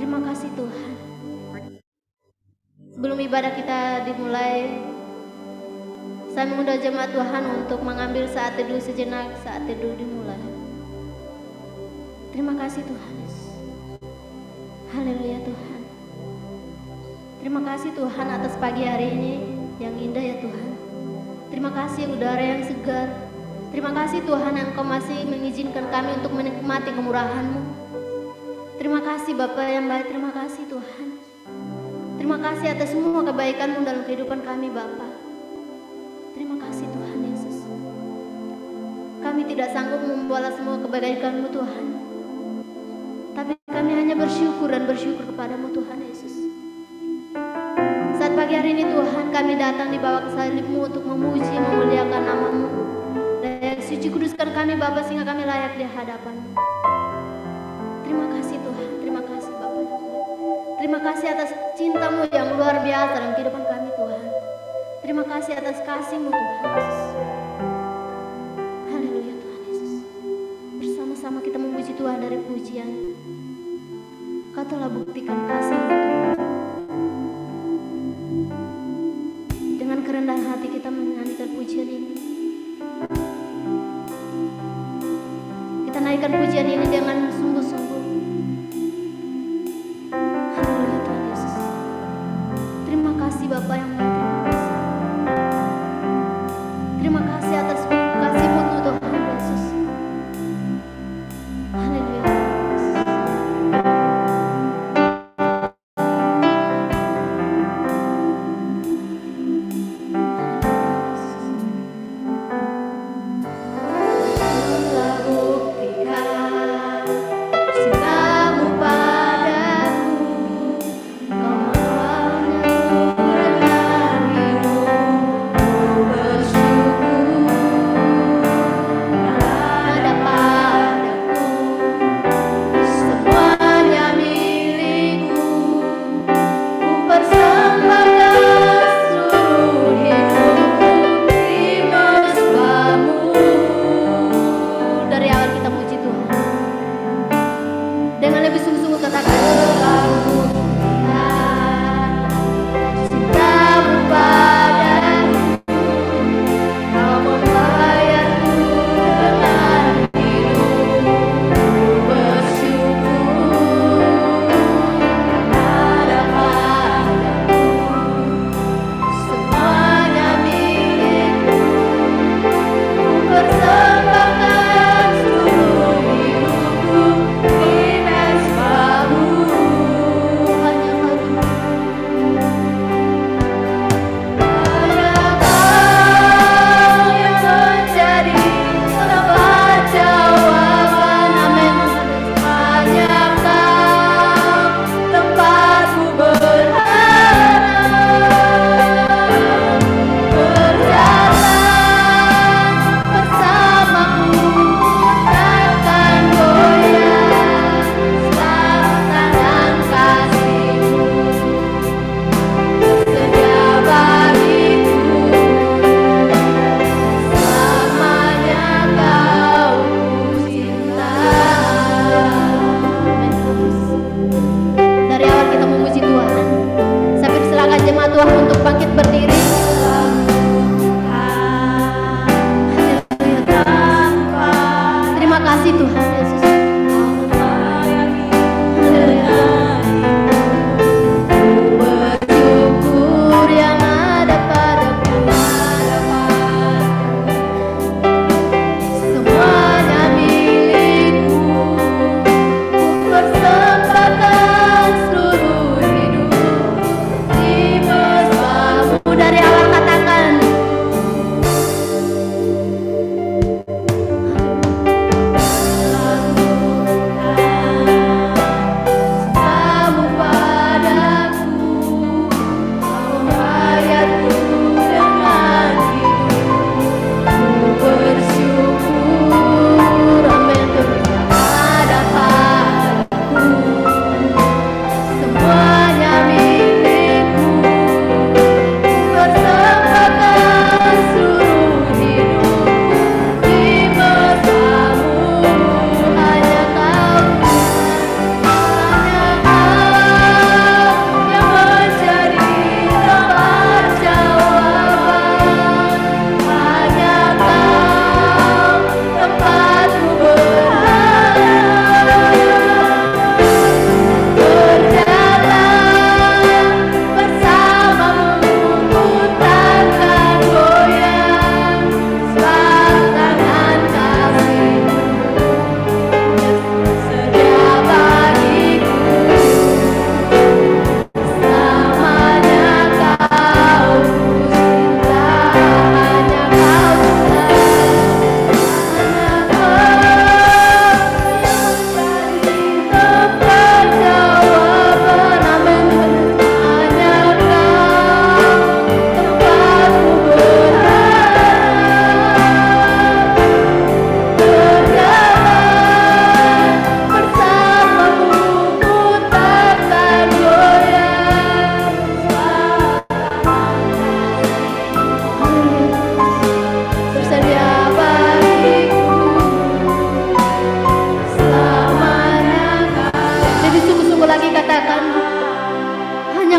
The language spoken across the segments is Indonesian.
Terima kasih Tuhan. Sebelum ibadah kita dimulai, saya mengundang jemaat Tuhan untuk mengambil saat teduh sejenak, saat teduh dimulai. Terima kasih Tuhan. Haleluya Tuhan. Terima kasih Tuhan atas pagi hari ini yang indah ya Tuhan. Terima kasih udara yang segar. Terima kasih Tuhan yang Engkau masih mengizinkan kami untuk menikmati kemurahan-Mu. Terima kasih Bapa yang baik, terima kasih Tuhan. Terima kasih atas semua kebaikan-Mu dalam kehidupan kami Bapa. Terima kasih Tuhan Yesus. Kami tidak sanggup membalas semua kebaikan-Mu Tuhan. Tapi kami hanya bersyukur dan bersyukur kepada-Mu Tuhan Yesus. Saat pagi hari ini Tuhan kami datang di bawah salib-Mu untuk memuji, memuliakan nama-Mu. Dan suci kuduskan kami Bapa sehingga kami layak di hadapan-Mu. Terima kasih Tuhan, terima kasih Bapa. Terima kasih atas cinta-Mu yang luar biasa dalam kehidupan kami Tuhan. Terima kasih atas kasih-Mu Tuhan Yesus. Haleluya Tuhan Yesus. Bersama-sama kita memuji Tuhan dari pujian. Kau telah buktikan kasih-Mu Tuhan. Dengan kerendahan hati kita menyanyikan pujian ini. Kita naikkan pujian ini dengan sungguh-sungguh. Haleluya Tuhan Yesus. Terima kasih Bapa yang baik. Terima kasih atas kasih-Mu Tuhan Yesus. Haleluya. Telah buktikan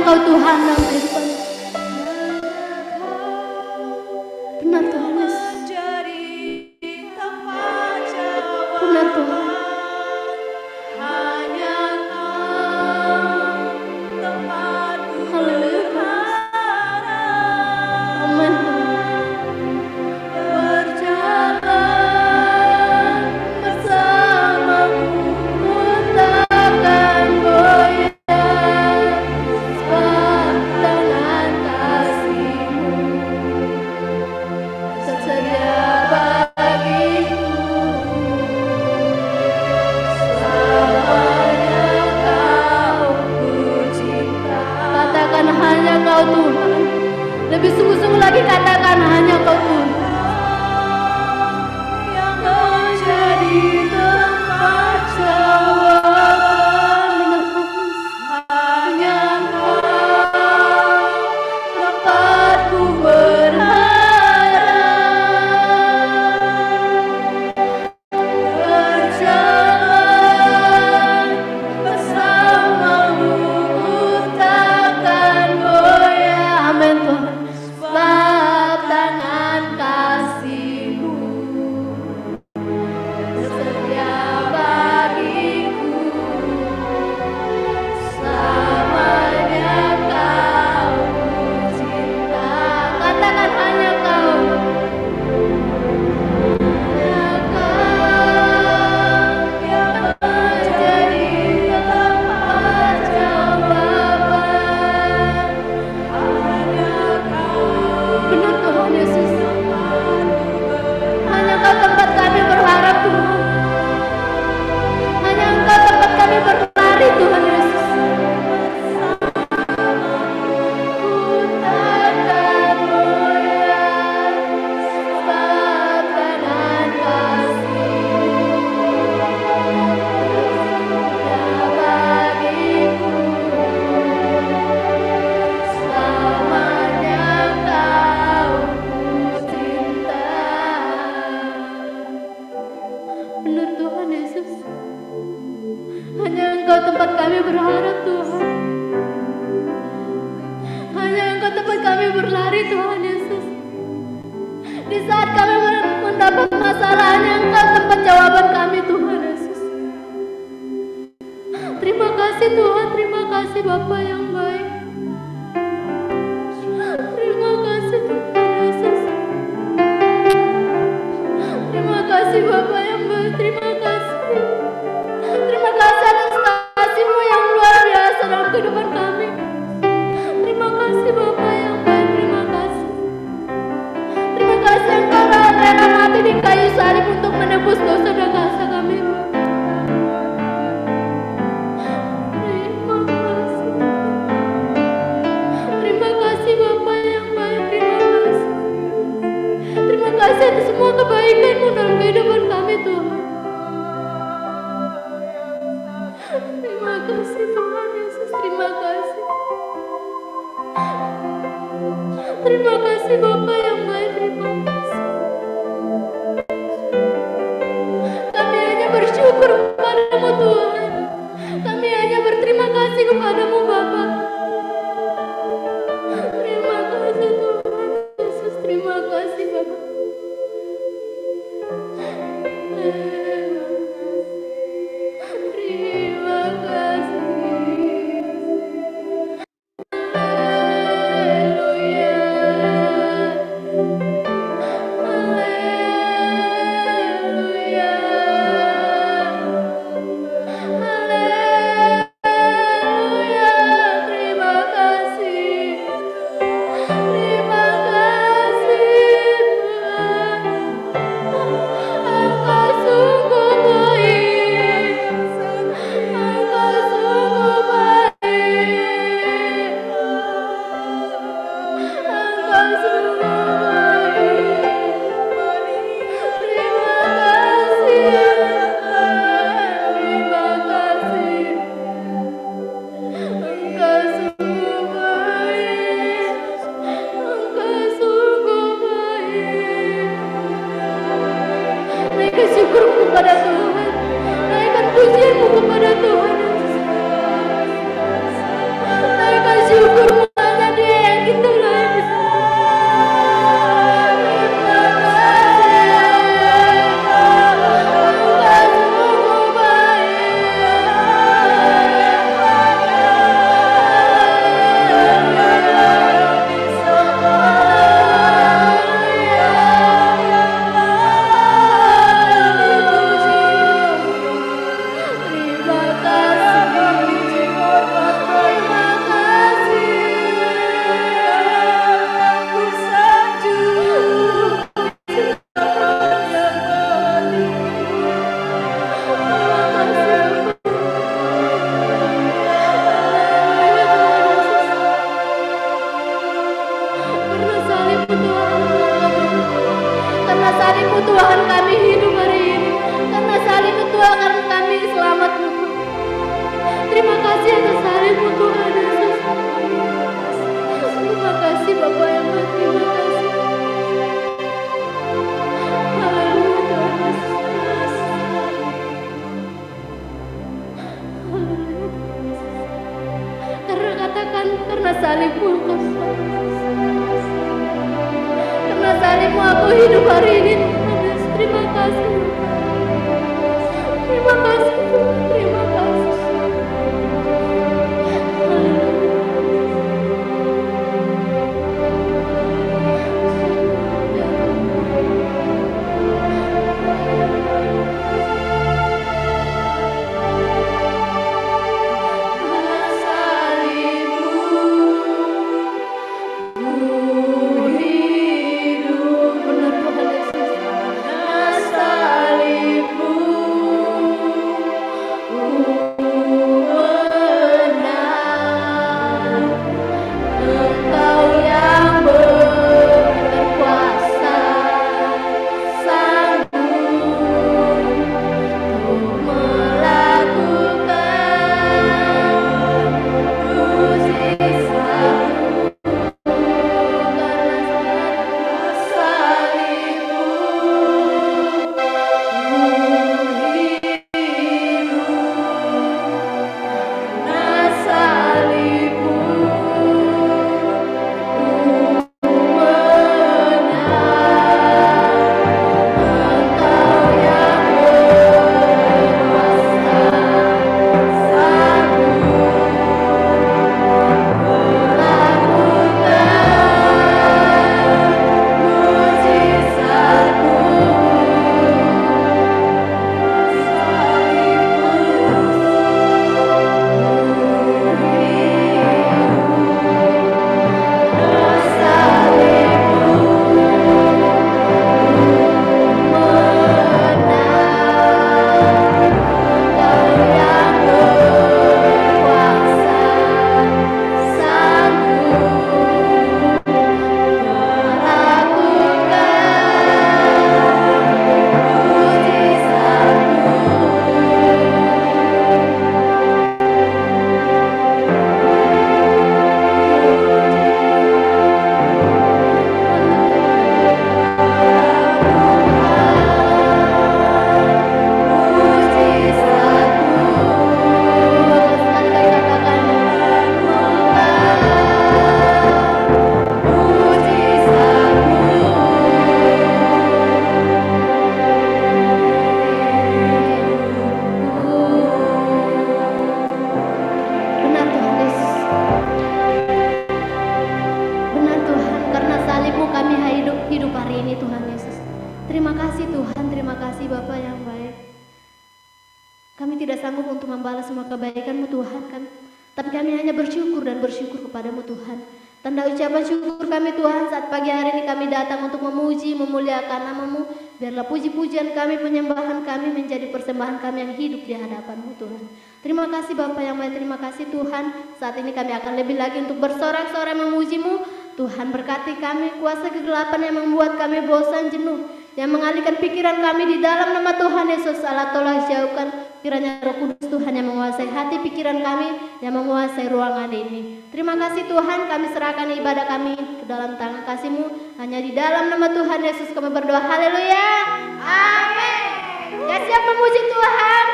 Engkau Tuhan dalam kehidupan. Benar Tuhan Yesus. Benar Tuhan. Haleluya Tuhan. Amin Tuhan. Berjalan bersamamu, ku takkan goyah, sebab tangan kasih-Mu tersedia bagiku. Selamanya Kau ku cinta. Katakan hanya Kau Tuhan. Lebih sungguh-sungguh lagi katakan hanya Kau Tuhan. Yang menjadi tempat jawaban. Hanya Kau tempatku berharap. Berjalan bersamamu, ku takkan goyah. Amin Tuhan. Sebab tangan kasih-Mu tersedia bagiku. Selamanya Kau ku cinta. Katakan hanya Kau. Hanya Kau yang menjadi tempat jawaban. Benar Tuhan Yesus. Hanya Engkau tempat kami berharap Tuhan. Hanya Engkau tempat kami berlari Tuhan Yesus. Ku takkan goyah, sebab tangan kasih-Mu tersedia bagiku. Selamanya Kau ku cinta. Benar Tuhan Yesus. Hanya Engkau tempat kami berharap Tuhan. Hanya Engkau tempat kami berlari Tuhan Yesus. Di saat kami mendapat masalah, hanya Engkau tempat jawaban kami Tuhan Yesus. Terima kasih Tuhan, terima kasih Bapa yang baik. Terima kasih Tuhan Yesus. Terima kasih Bapa yang baik, terima kasih. Terima kasih atas kasih-Mu yang luar biasa dalam kehidupan kami. Terima kasih Bapa yang baik, terima kasih. Terima kasih Engkau rela mati di kayu salib untuk menebus dosa dan dosa kami. Terima kasih. Terima kasih Bapa yang baik, terima kasih. Terima kasih atas semua kebaikan-Mu dalam kehidupan kami Tuhan. Terima kasih Tuhan Yesus, terima kasih. Terima kasih Bapa yang baik, terima kasih. Kami hanya bersyukur kepada-Mu Tuhan. Kami hanya berterima kasih kepada-Mu Bapa. Terima kasih Tuhan Yesus, terima kasih Bapa. Terima kasih. Haleluya. Terima kasih atas hari-Mu Tuhan Yesus. Terima kasih Bapa yang baik, terima kasih. Haleluya Tuhan Yesus. Haleluya Tuhan Yesus. Karena katakan, karena salib-Mu Engkau selamat. Karena salib-Mu aku hidup hari ini Tuhan Yesus. Terima kasih. Terima kasih Tuhan, terima kasih. Puji-pujian kami, penyembahan kami menjadi persembahan kami yang hidup di hadapan-Mu Tuhan. Terima kasih Bapa yang baik, terima kasih Tuhan. Saat ini kami akan lebih lagi untuk bersorak-sorai memuji-Mu. Tuhan berkati kami, kuasa kegelapan yang membuat kami bosan jenuh, yang mengalihkan pikiran kami di dalam nama Tuhan Yesus. Allah tolong jauhkan kiranya Roh Kudus Tuhan yang menguasai hati pikiran kami, yang menguasai ruangan ini. Terima kasih Tuhan, kami serahkan ibadah kami ke dalam tangan kasih-Mu. Hanya di dalam nama Tuhan Yesus kami berdoa. Haleluya. Amin. Ya, siap memuji Tuhan.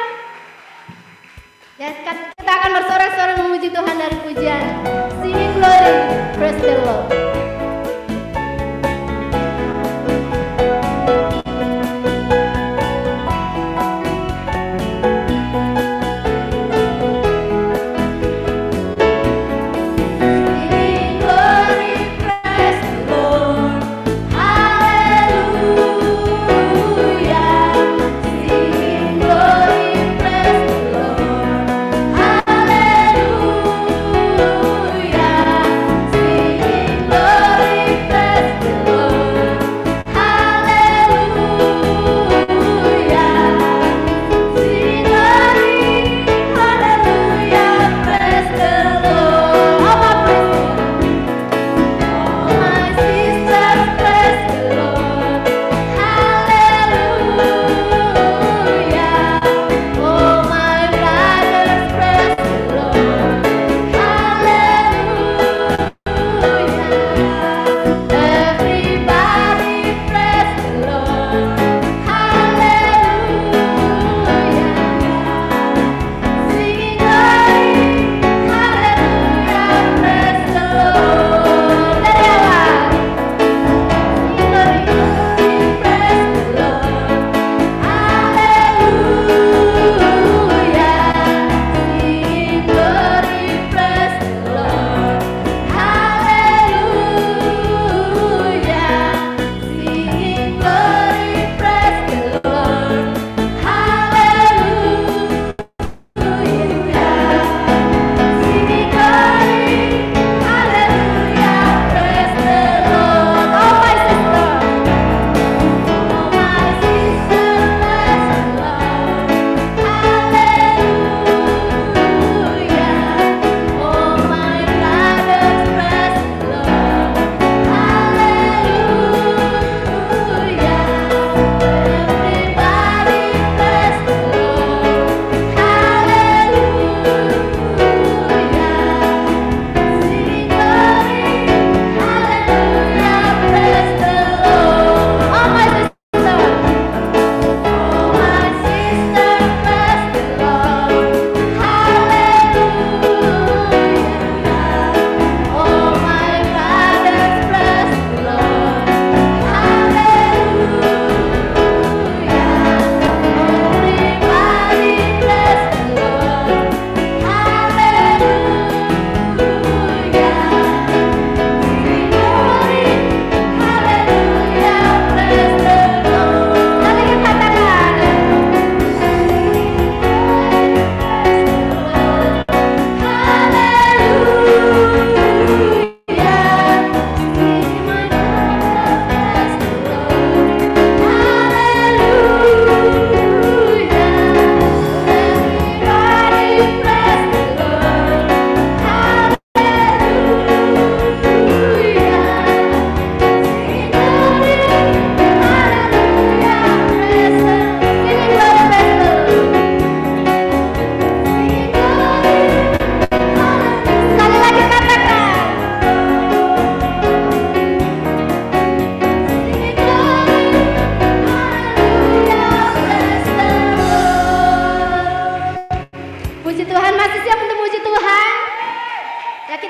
Ya, kita akan bersorak-sorai memuji Tuhan dari pujian Singing Glory, Praise the Lord. Hallelujah.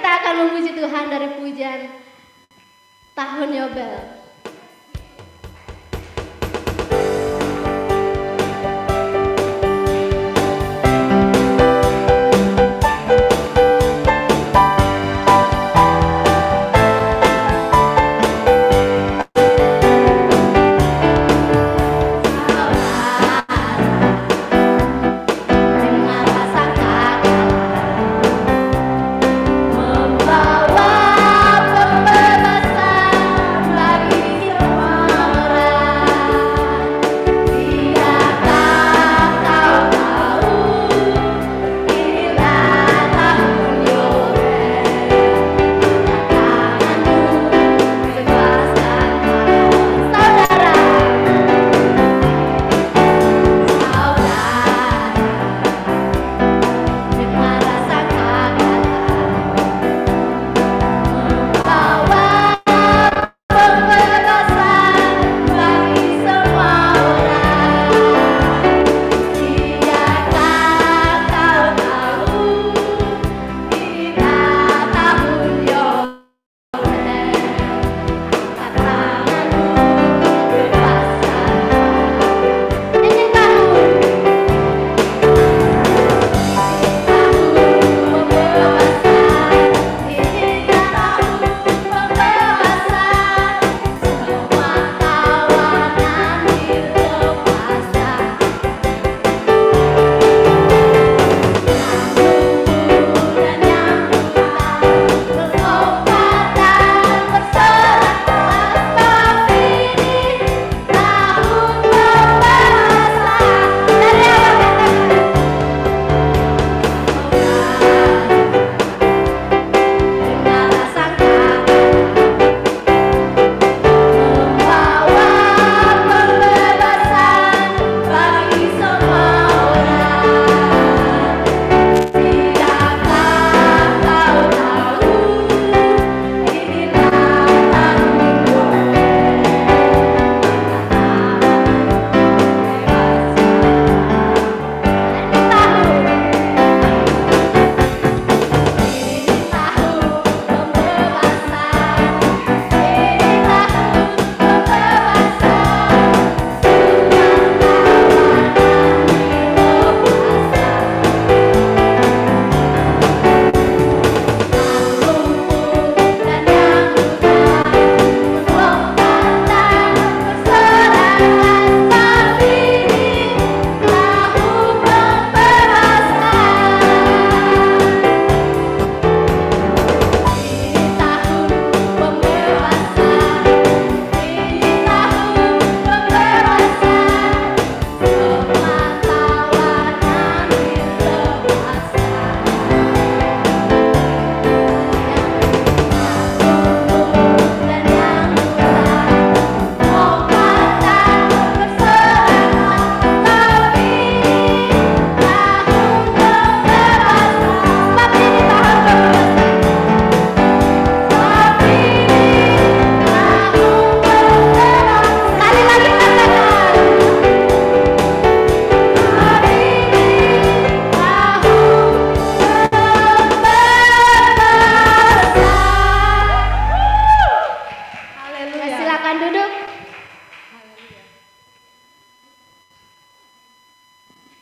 kita akan memuji Tuhan dari pujian tahun Yobel.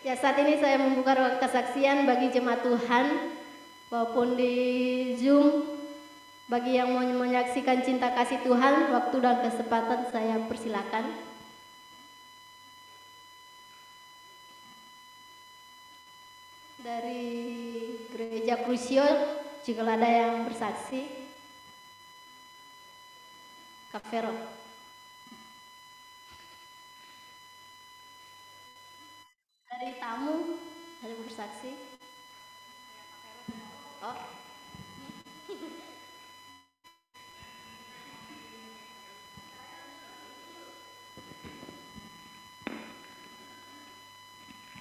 Ya, saat ini saya membuka ruang kesaksian bagi jemaat Tuhan maupun di Zoom. Bagi yang mau menyaksikan cinta kasih Tuhan, waktu dan kesempatan saya persilakan. Dari Gereja Crucio, jika ada yang bersaksi, Kak Vero. Dari tamu, ada bersaksi. Oh.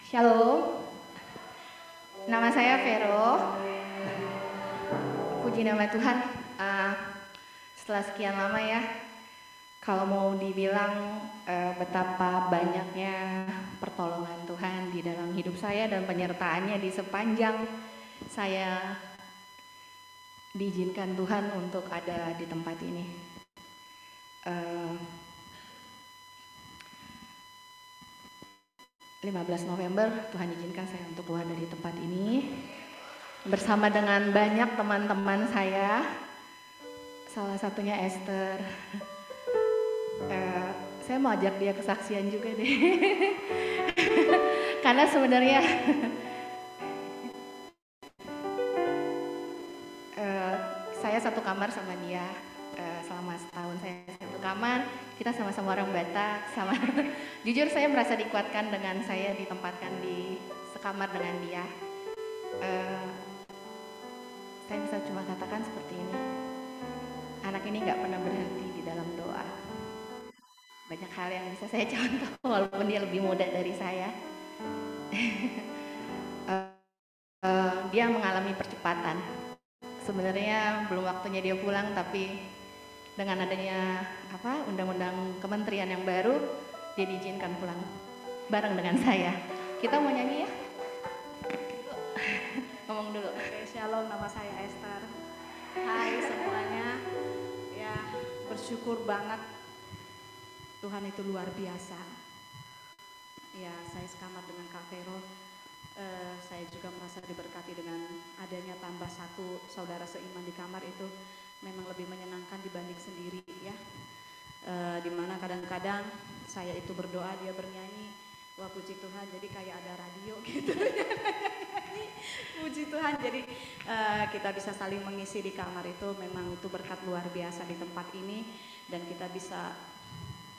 Shalom, nama saya Vero. Puji nama Tuhan. Setelah sekian lama ya, kalau mau dibilang betapa banyaknya pertolongan Tuhan di dalam hidup saya dan penyertaannya di sepanjang saya diizinkan Tuhan untuk ada di tempat ini. 15 November Tuhan izinkan saya untuk keluar dari tempat ini bersama dengan banyak teman-teman saya, salah satunya Esther. Saya mau ajak dia kesaksian juga deh. Karena sebenarnya saya satu kamar sama dia selama setahun. Saya satu kamar, kita sama-sama orang Batak. Jujur saya merasa dikuatkan dengan saya ditempatkan di sekamar dengan dia. Saya bisa cuma katakan seperti ini, anak ini nggak pernah berhenti di dalam doa. Banyak hal yang bisa saya contoh walaupun dia lebih muda dari saya. Dia mengalami percepatan. Sebenarnya belum waktunya dia pulang, tapi dengan adanya undang-undang kementerian yang baru, dia diizinkan pulang bareng dengan saya. Kita mau nyanyi ya? Ngomong dulu. Shalom, nama saya Esther. Hai semuanya. Ya, bersyukur banget. Tuhan itu luar biasa. Ya, saya sekamar dengan Kak Vero. Saya juga merasa diberkati dengan adanya tambah satu saudara seiman di kamar itu memang lebih menyenangkan dibanding sendiri ya. Dimana kadang-kadang saya itu berdoa, dia bernyanyi, wah puji Tuhan, jadi kayak ada radio gitu. Puji Tuhan, jadi kita bisa saling mengisi di kamar itu, memang itu berkat luar biasa di tempat ini, dan kita bisa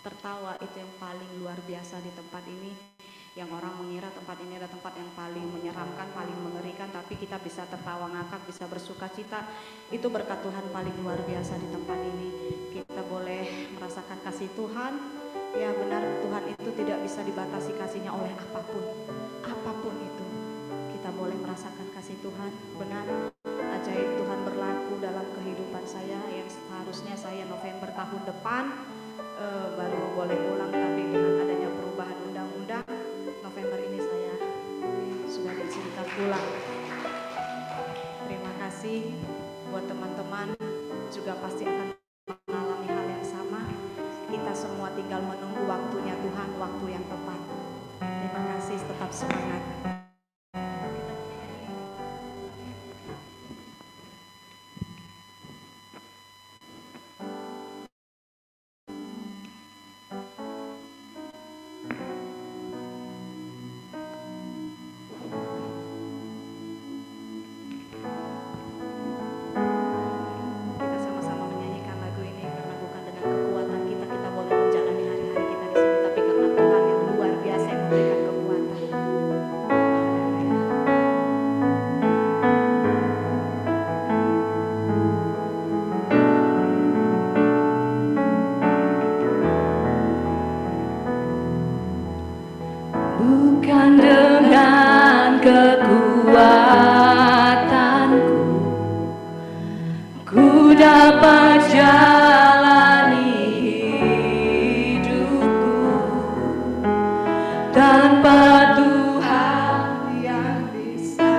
tertawa, itu yang paling luar biasa di tempat ini. Yang orang mengira tempat ini adalah tempat yang paling menyeramkan, paling mengerikan, tapi kita bisa tertawa ngakak, bisa bersuka cita. Itu berkat Tuhan paling luar biasa di tempat ini. Kita boleh merasakan kasih Tuhan. Ya benar, Tuhan itu tidak bisa dibatasi kasihnya oleh apapun. Apapun itu, kita boleh merasakan kasih Tuhan. Benar, ajaib Tuhan berlaku dalam kehidupan saya, yang seharusnya saya November tahun depan baru boleh pulang, tapi dengan adanya perubahan undang-undang, November ini saya sudah diizinkan pulang. Terima kasih buat teman-teman, juga pasti akan mengalami hal yang sama. Kita semua tinggal menunggu waktunya Tuhan, waktu yang tepat. Terima kasih, tetap semangat. Bukan dengan kekuatanku ku dapat jalani hidupku tanpa Tuhan yang bisa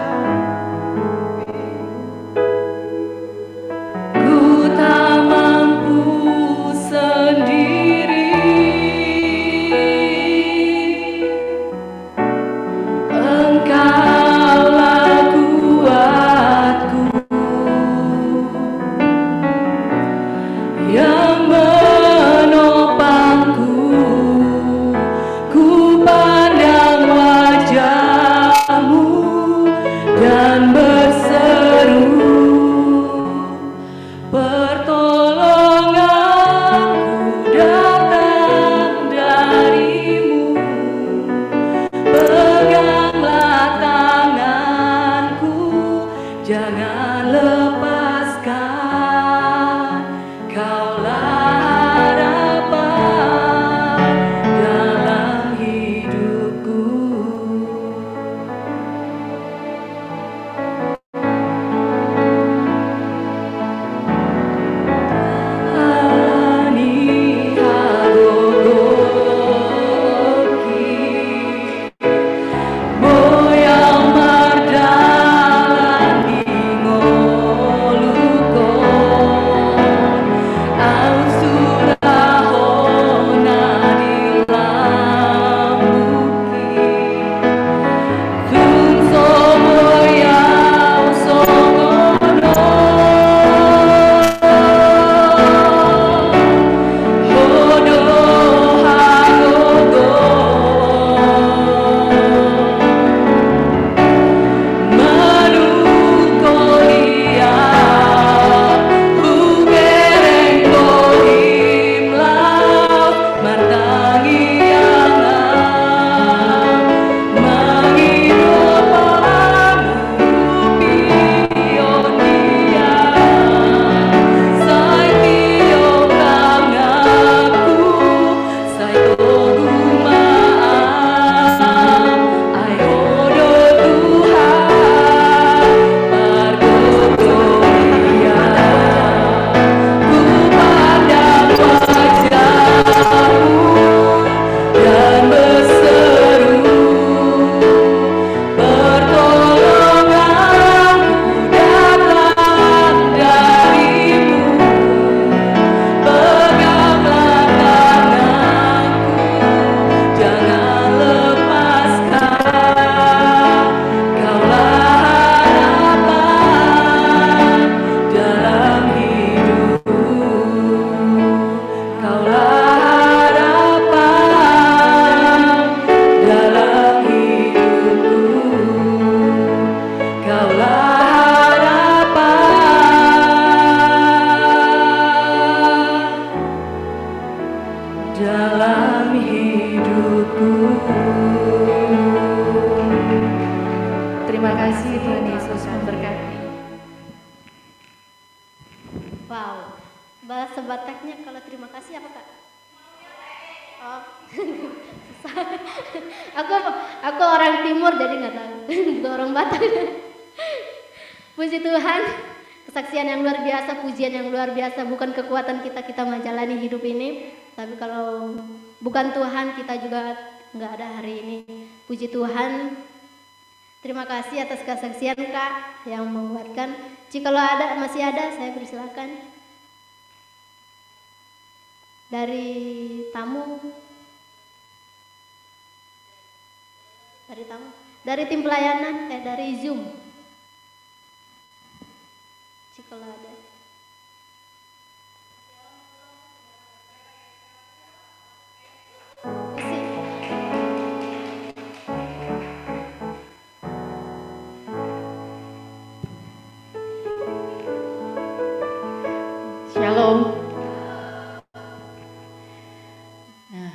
ku tak mampu sendiri. Engkaulah kuatku yang menopangku. Ku pandang wajah-Mu dan berseru, pertolonganku datang dari-Mu. Peganglah tanganku, jangan lepaskan. Kaulah harapan dalam hidupku. Alani hagogoki moyang mardalan di ngol Wow. Bahasa Bataknya kalau terima kasih apa Kak? Oh. Susah. aku orang timur jadi nggak tahu. Bukan orang Batak. Puji Tuhan, kesaksian yang luar biasa, pujian yang luar biasa. Bukan kekuatan kita menjalani hidup ini, tapi kalau bukan Tuhan kita juga nggak ada hari ini. Puji Tuhan. Terima kasih atas kesaksian Kak yang menguatkan. Jika masih ada, saya persilakan. Dari tamu, dari tim pelayanan, dari Zoom. Jika ada. Shalom. Nah,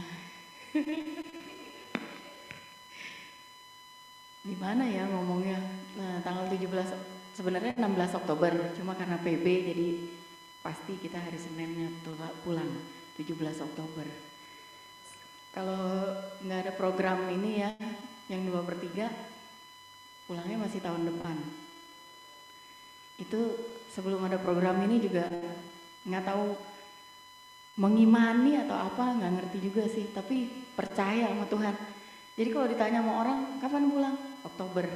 di mana ya ngomongnya? Nah, tanggal 17, sebenarnya 16 Oktober, cuma karena PB jadi pasti kita hari Seninnya pulang 17 Oktober. Kalau nggak ada program ini ya, yang 2/3, pulangnya masih tahun depan. Itu sebelum ada program ini juga nggak tahu mengimani atau apa, nggak ngerti juga sih, tapi percaya sama Tuhan. Jadi kalau ditanya sama orang kapan pulang, Oktober,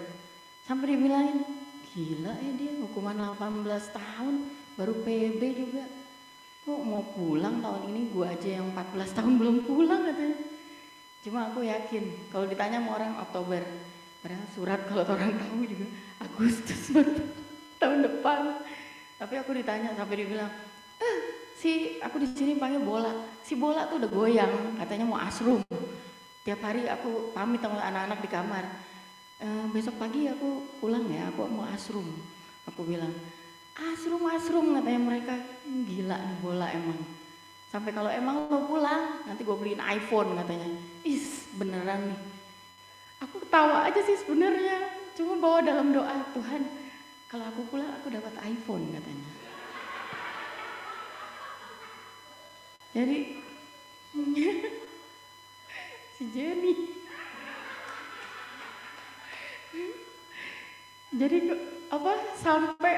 sampai dibilangin gila ya dia hukuman 18 tahun baru PB juga, kok mau pulang tahun ini, gua aja yang 14 tahun belum pulang katanya. Cuma aku yakin kalau ditanya sama orang Oktober, padahal surat kalau orang tahu juga Agustus baru tahun depan. Tapi aku ditanya sampai dibilang, aku di sini panggil bola, si bola tuh udah goyang, katanya mau asrum. Tiap hari aku pamit sama anak-anak di kamar, besok pagi aku pulang ya, aku mau asrum. Aku bilang, asrum katanya mereka, gila nih bola emang. Sampai kalau emang lo pulang, nanti gue beliin iPhone katanya. Beneran nih. Aku ketawa aja sih sebenarnya, cuma bawa dalam doa, Tuhan, kalau aku pulang aku dapat iPhone katanya. Jadi si Jenny. Jadi sampai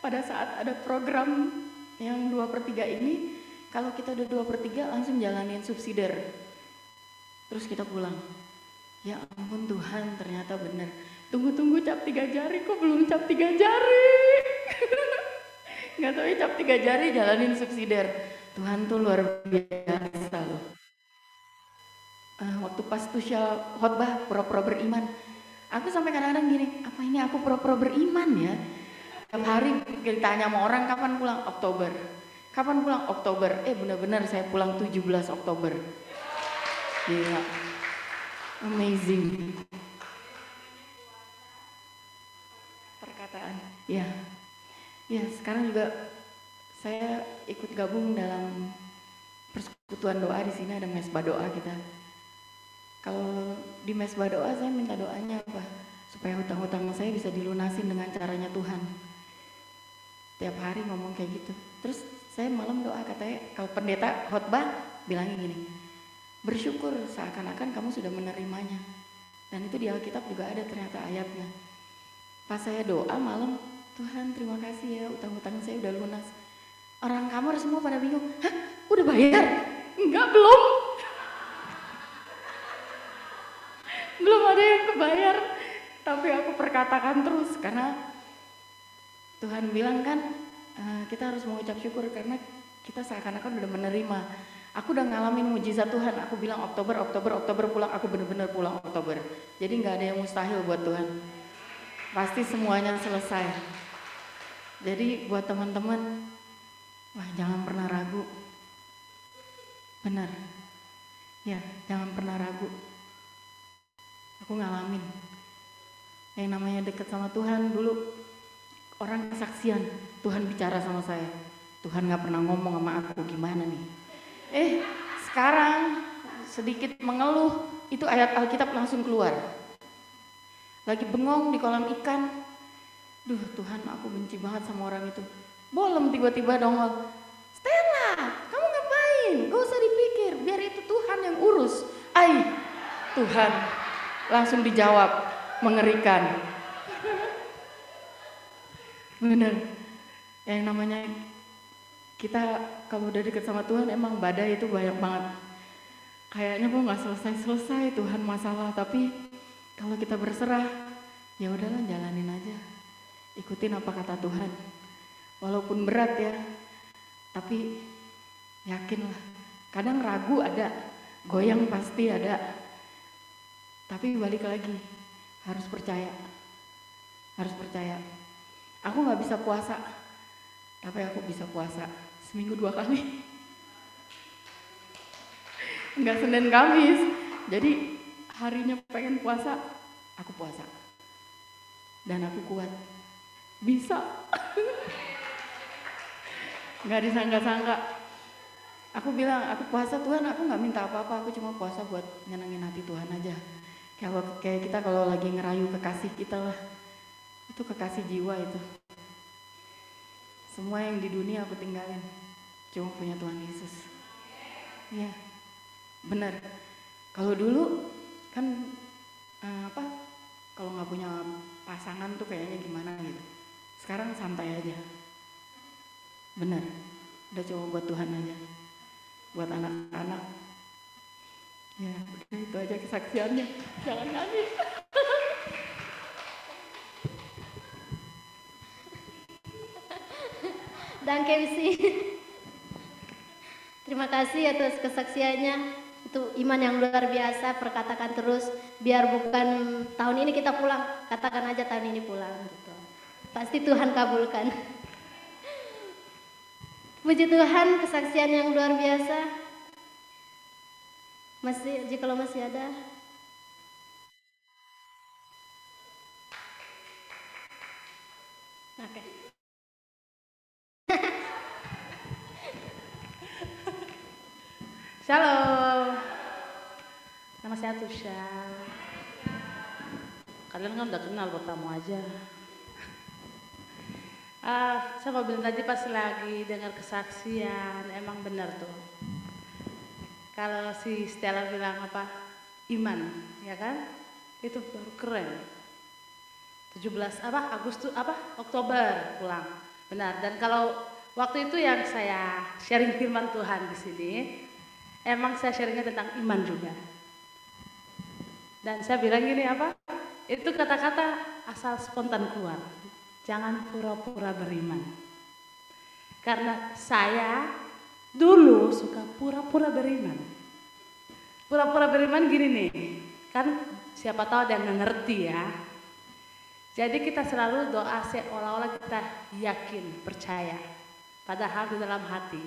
pada saat ada program yang 2/3 ini, kalau kita udah 2/3 langsung jalanin subsidiar. Terus kita pulang. Ya ampun Tuhan, ternyata bener. Tunggu cap 3 jari, kok belum cap 3 jari? Nggak tahu ya cap 3 jari jalanin subsidiar. Tuhan tuh luar biasa loh. Waktu pas Tusya khotbah pura-pura beriman, aku sampai kadang-kadang gini, apa ini aku pura-pura beriman ya? Tiap hari ditanya sama orang kapan pulang, Oktober. Kapan pulang, Oktober. Benar-benar saya pulang 17 Oktober. Gila, amazing. Perkataan, ya sekarang juga saya ikut gabung dalam persekutuan doa. Di sini ada mesbah doa kita. Kalau di mesbah doa saya minta doanya apa? Supaya hutang-hutang saya bisa dilunasin dengan caranya Tuhan. Tiap hari ngomong kayak gitu. Terus saya malam doa katanya, kalau pendeta khotbah bilangnya gini, bersyukur seakan-akan kamu sudah menerimanya. Dan itu di Alkitab juga ada ternyata ayatnya. Pas saya doa malam, Tuhan terima kasih ya hutang-hutang saya udah lunas. Orang kamar semua pada bingung, hah udah bayar? Enggak, belum. Belum ada yang kebayar. Tapi aku perkatakan terus karena Tuhan bilang kan kita harus mengucap syukur karena kita seakan-akan udah menerima. Aku udah ngalamin mujizat Tuhan. Aku bilang Oktober pulang, aku bener-bener pulang Oktober. Jadi nggak ada yang mustahil buat Tuhan. Pasti semuanya selesai. Jadi buat teman-teman, wah jangan pernah ragu. Benar. Ya, jangan pernah ragu. Aku ngalamin. Yang namanya deket sama Tuhan dulu, orang kesaksian, Tuhan bicara sama saya. Tuhan gak pernah ngomong sama aku, gimana nih? Sekarang sedikit mengeluh, itu ayat Alkitab langsung keluar. Lagi bengong di kolam ikan, duh Tuhan aku benci banget sama orang itu. Bolem tiba-tiba dongol. Stella, kamu ngapain? Gak usah dipikir, biar itu Tuhan yang urus. Tuhan langsung dijawab, mengerikan. Bener, yang namanya kita kalau udah deket sama Tuhan emang badai itu banyak banget. Kayaknya kok nggak selesai-selesai Tuhan masalah, tapi kalau kita berserah, ya udahlah jalanin aja, ikutin apa kata Tuhan. Walaupun berat ya, tapi yakinlah. Kadang ragu ada, goyang pasti ada, tapi balik lagi harus percaya, harus percaya. Aku nggak bisa puasa, tapi aku bisa puasa seminggu 2 kali. Nggak Senin Kamis, jadi harinya pengen puasa, aku puasa. Dan aku kuat, bisa. Nggak disangka-sangka. Aku bilang, aku puasa Tuhan, aku nggak minta apa-apa, aku cuma puasa buat nyenengin hati Tuhan aja. Kayak kita kalau lagi ngerayu kekasih kita lah, itu kekasih jiwa itu. Semua yang di dunia aku tinggalin, cuma punya Tuhan Yesus. Iya, benar. Kalau dulu kan kalau nggak punya pasangan tuh kayaknya gimana gitu. Sekarang santai aja. Benar, udah coba buat Tuhan aja, buat anak-anak. Ya udah itu aja kesaksiannya, jangan nangis. Dan KFC. Terima kasih atas kesaksiannya. Itu iman yang luar biasa, perkatakan terus. Biar bukan tahun ini kita pulang, katakan aja tahun ini pulang. Gitu. Pasti Tuhan kabulkan. Puji Tuhan, kesaksian yang luar biasa. Jikalau masih ada. Oke. Shalom, nama saya Tusha. Kalian kan udah kenal bertamu aja. Saya mau bilang tadi pas lagi dengar kesaksian, emang benar tuh. Kalau si Stella bilang apa, iman, ya kan? Itu baru keren. 17 Oktober pulang, benar. Dan kalau waktu itu yang saya sharing firman Tuhan di sini, emang saya sharingnya tentang iman juga. Dan saya bilang gini itu kata-kata asal spontan keluar. Jangan pura-pura beriman. Karena saya dulu suka pura-pura beriman. Pura-pura beriman gini nih, kan siapa tahu ada yang nggak ngerti ya. Jadi kita selalu doa seolah-olah kita yakin, percaya. Padahal di dalam hati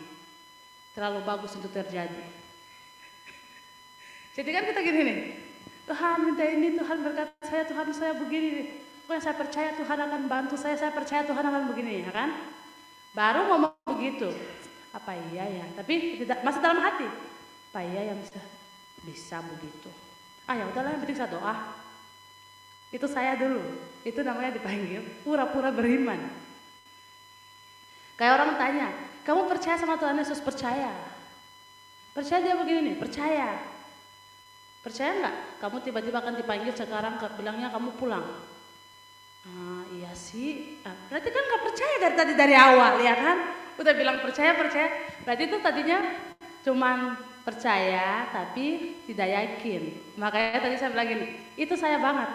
terlalu bagus untuk terjadi. Jadi kan kita gini nih, Tuhan minta ini, Tuhan berkata saya, Tuhan saya begini nih. Pokoknya saya percaya Tuhan akan bantu saya percaya Tuhan akan begini ya kan. Baru ngomong begitu, apa iya ya, tapi masih dalam hati, apa iya yang bisa begitu. Ya udahlah yang penting saya doa. Itu saya dulu, itu namanya dipanggil pura-pura beriman. Kayak orang tanya, kamu percaya sama Tuhan Yesus? Percaya. Percaya dia begini nih, percaya. Percaya nggak? Kamu tiba-tiba akan dipanggil sekarang, bilangnya kamu pulang. Iya sih, berarti kan nggak percaya dari tadi dari awal ya kan? Udah bilang percaya, berarti itu tadinya cuman percaya tapi tidak yakin. Makanya tadi saya bilang gini, itu saya banget.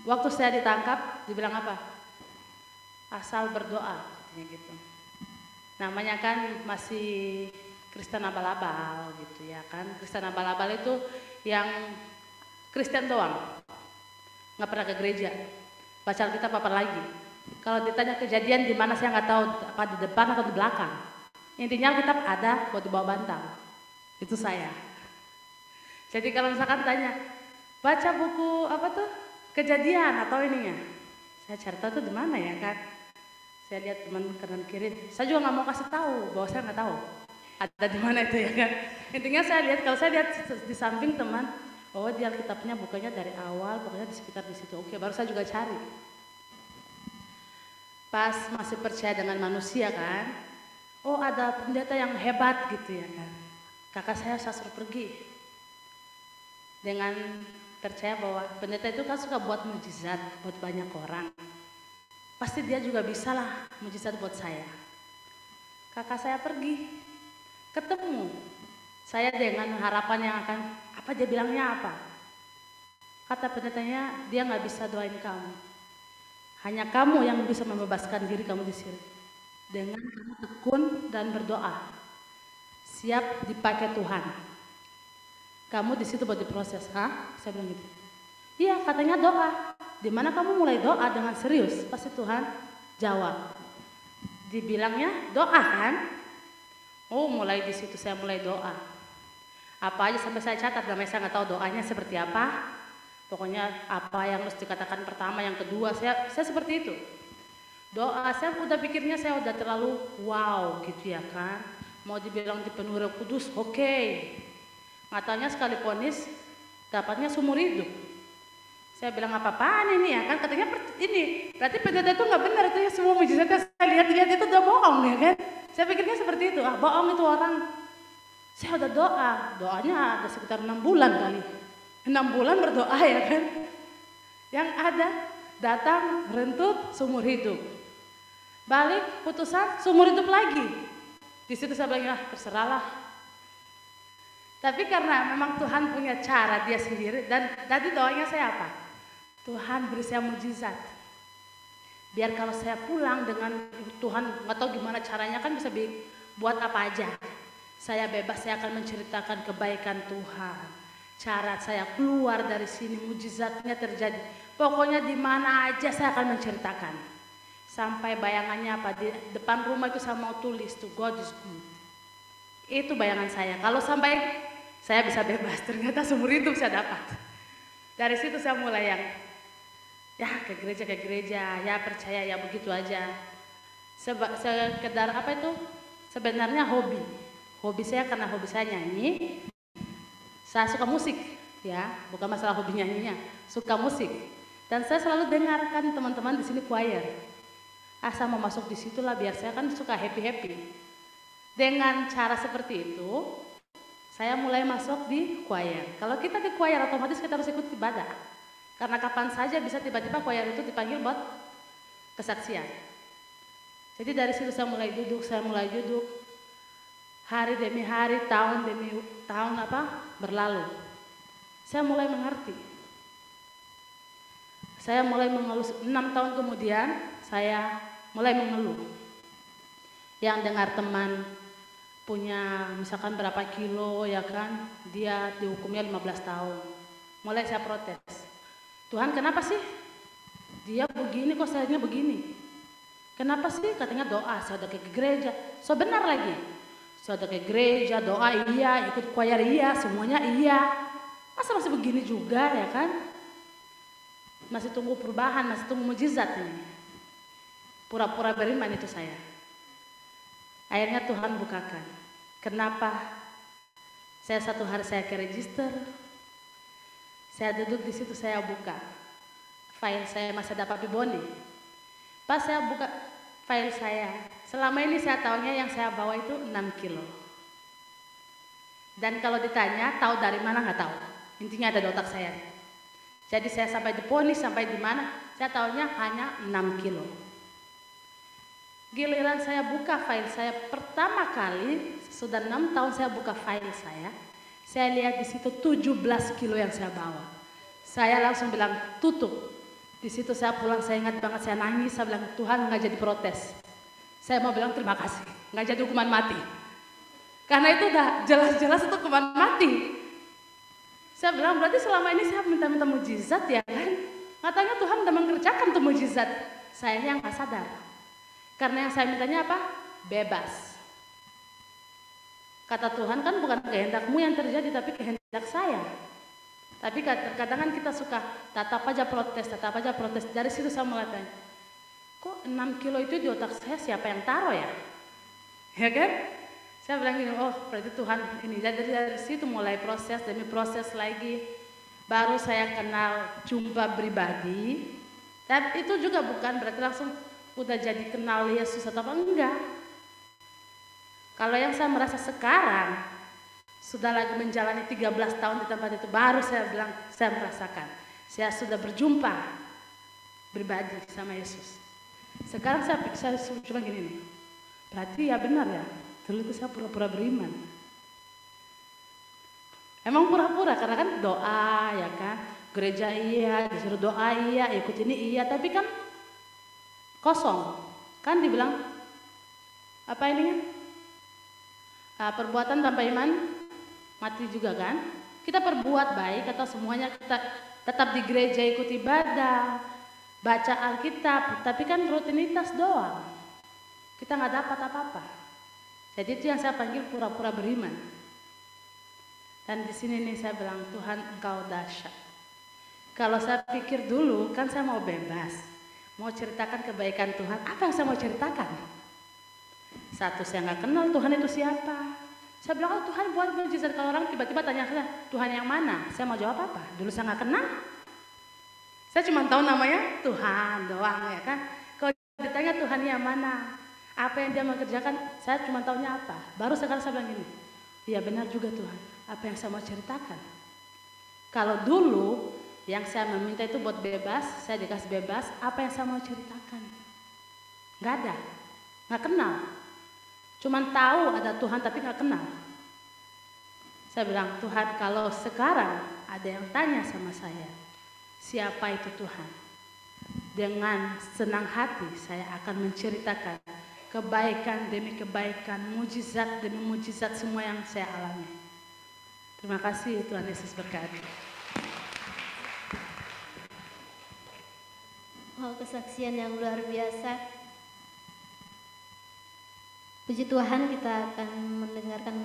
Waktu saya ditangkap, dibilang apa? Asal berdoa, katanya gitu. Namanya kan masih Kristen abal-abal gitu ya kan. Kristen abal-abal itu yang Kristen doang, nggak pernah ke gereja. Baca Alkitab apa lagi? Kalau ditanya kejadian di mana saya nggak tahu, apa di depan atau di belakang. Intinya Alkitab ada buat dibawa bantal. Itu saya. Jadi kalau misalkan tanya, baca buku apa tuh? Kejadian atau ininya? Saya cari tahu tuh di mana ya kan? Saya lihat teman kanan kiri. Saya juga nggak mau kasih tahu bahwa saya nggak tahu ada di mana itu ya kan. Intinya saya lihat, kalau saya lihat di samping teman, oh di Alkitabnya bukannya dari awal, pokoknya di sekitar di situ. Oke, baru saya juga cari. pas masih percaya dengan manusia kan, oh ada pendeta yang hebat gitu ya kan. Kakak saya suruh pergi dengan percaya bahwa pendeta itu kan suka buat mujizat buat banyak orang. Pasti dia juga bisa lah mujizat buat saya. Kakak saya pergi, ketemu saya dengan harapan yang akan, apa dia bilangnya apa? Kata pendetanya, dia nggak bisa doain kamu. Hanya kamu yang bisa membebaskan diri kamu di sini. Dengan kamu tekun dan berdoa. Siap dipakai Tuhan. Kamu di situ buat diproses, hah? Saya bilang gitu. Iya, katanya doa. Di mana kamu mulai doa dengan serius, pasti Tuhan jawab. Dibilangnya doa kan? Oh, mulai di situ saya mulai doa. Apa aja sampai saya catat, namanya saya nggak tahu doanya seperti apa. Pokoknya apa yang harus dikatakan pertama, yang kedua, saya seperti itu. Doa, saya udah pikirnya saya udah terlalu wow gitu ya kan. Mau dibilang dipenuhi Roh Kudus, oke. Katanya sekali ponis, dapatnya seumur hidup. Saya bilang apa-apaan ini ya kan, katanya ini, berarti pendeta itu nggak benar, itu ya semua mujizatnya saya lihat-lihat itu udah bohong ya kan. Saya pikirnya seperti itu, bohong itu orang. Saya udah doanya ada sekitar 6 bulan kali. 6 bulan berdoa ya kan. Yang ada datang rentut seumur hidup. Balik putusan seumur hidup lagi. Di situ saya bilang, terserahlah. Tapi karena memang Tuhan punya cara dia sendiri, dan tadi doanya saya apa? Tuhan beri saya mujizat. Biar kalau saya pulang dengan Tuhan nggak tahu gimana caranya kan bisa buat apa aja. Saya bebas, saya akan menceritakan kebaikan Tuhan. Cara saya keluar dari sini, mujizatnya terjadi. Pokoknya di mana aja saya akan menceritakan. Sampai bayangannya apa, di depan rumah itu saya mau tulis tuh, God is good. Itu bayangan saya. Kalau sampai saya bisa bebas, ternyata seumur hidup saya dapat. Dari situ saya mulai yang, ya ke gereja, ya percaya ya begitu aja. Sekedar apa itu, sebenarnya hobi. Hobi saya karena hobi saya nyanyi. Saya suka musik, ya, bukan masalah hobi nyanyinya, suka musik. Dan saya selalu dengarkan teman-teman di sini choir. Asal mau masuk di situlah, biar saya kan suka happy-happy. Dengan cara seperti itu, saya mulai masuk di choir. Kalau kita di choir, otomatis kita harus ikut ibadah. Karena kapan saja bisa tiba-tiba choir itu dipanggil buat kesaksian. Jadi dari situ saya mulai duduk. Hari demi hari, tahun demi tahun berlalu. Saya mulai mengerti. Saya mulai mengeluh, 6 tahun kemudian saya mulai mengeluh. Yang dengar teman punya misalkan berapa kilo ya kan, dia dihukumnya 15 tahun. Mulai saya protes. Tuhan kenapa sih? Dia begini kok sayanya begini. Kenapa sih? Katanya doa, saya udah ke gereja. So benar lagi. Saya udah ke gereja, doa iya, ikut choir iya, semuanya iya. Masa masih begini juga ya kan? Masih tunggu perubahan, masih tunggu mujizat ini. Pura-pura beriman itu saya. Akhirnya Tuhan bukakan. Kenapa? Saya satu hari saya ke register. Saya duduk di situ, saya buka. File saya masih ada Papi Boni. Pas saya buka file saya, selama ini saya tahunya yang saya bawa itu 6 kilo. Dan kalau ditanya tahu dari mana nggak tahu. Intinya ada di otak saya. Jadi saya sampai diponis sampai di mana, saya tahunya hanya 6 kilo. Giliran saya buka file saya pertama kali, sudah 6 tahun saya buka file saya lihat di situ 17 kilo yang saya bawa. Saya langsung bilang tutup. Di situ saya pulang, saya ingat banget, saya nangis, saya bilang Tuhan nggak jadi protes. Saya mau bilang terima kasih, nggak jadi hukuman mati. Karena itu udah jelas-jelas itu hukuman mati. Saya bilang berarti selama ini saya minta-minta mujizat ya kan? Katanya Tuhan udah mengerjakan tuh mujizat. Saya yang nggak sadar. Karena yang saya mintanya apa? Bebas. Kata Tuhan kan bukan kehendakmu yang terjadi, tapi kehendak saya. Tapi kadang-kadang kan kita suka tatap aja protes. Dari situ saya mulai tanya, kok 6 kilo itu di otak saya siapa yang taruh ya? Ya kan? Saya bilang gini, oh berarti Tuhan ini. Dari situ mulai proses demi proses lagi. Baru saya kenal jumpa pribadi. Dan itu juga bukan berarti langsung, udah jadi kenal Yesus atau apa enggak. Kalau yang saya merasa sekarang sudah lagi menjalani 13 tahun di tempat itu, baru saya bilang saya merasakan saya sudah berjumpa pribadi sama Yesus. Sekarang saya cuma gini nih, berarti ya benar ya, dulu itu saya pura-pura beriman. Emang pura-pura karena kan doa ya kan, gereja iya, disuruh doa iya, ikut ini iya, tapi kan kosong. Kan dibilang apa ini kan? Perbuatan tanpa iman mati juga kan. Kita perbuat baik atau semuanya kita tetap di gereja ikut ibadah, baca Alkitab, tapi kan rutinitas doang. Kita nggak dapat apa-apa. Jadi itu yang saya panggil pura-pura beriman. Dan di sini nih saya bilang, Tuhan Engkau dahsyat. Kalau saya pikir dulu kan saya mau bebas, mau ceritakan kebaikan Tuhan. Apa yang saya mau ceritakan? Satu, saya nggak kenal Tuhan itu siapa. Saya bilang, oh Tuhan buat mujizat. Kalau orang tiba-tiba tanya saya, Tuhan yang mana? Saya mau jawab apa? Dulu saya nggak kenal. Saya cuma tahu namanya Tuhan doang ya kan. Kalau ditanya Tuhan yang mana, apa yang dia mau kerjakan, saya cuma tahunya apa. Baru sekarang saya bilang gini, iya benar juga Tuhan, apa yang saya mau ceritakan. Kalau dulu yang saya meminta itu buat bebas, saya dikasih bebas, apa yang saya mau ceritakan? Nggak ada, nggak kenal. Cuman tahu ada Tuhan tapi nggak kenal. Saya bilang, Tuhan kalau sekarang ada yang tanya sama saya, siapa itu Tuhan? Dengan senang hati saya akan menceritakan kebaikan demi kebaikan, mujizat demi mujizat semua yang saya alami. Terima kasih, Tuhan Yesus berkati. Wow, kesaksian yang luar biasa. Puji Tuhan, kita akan mendengarkan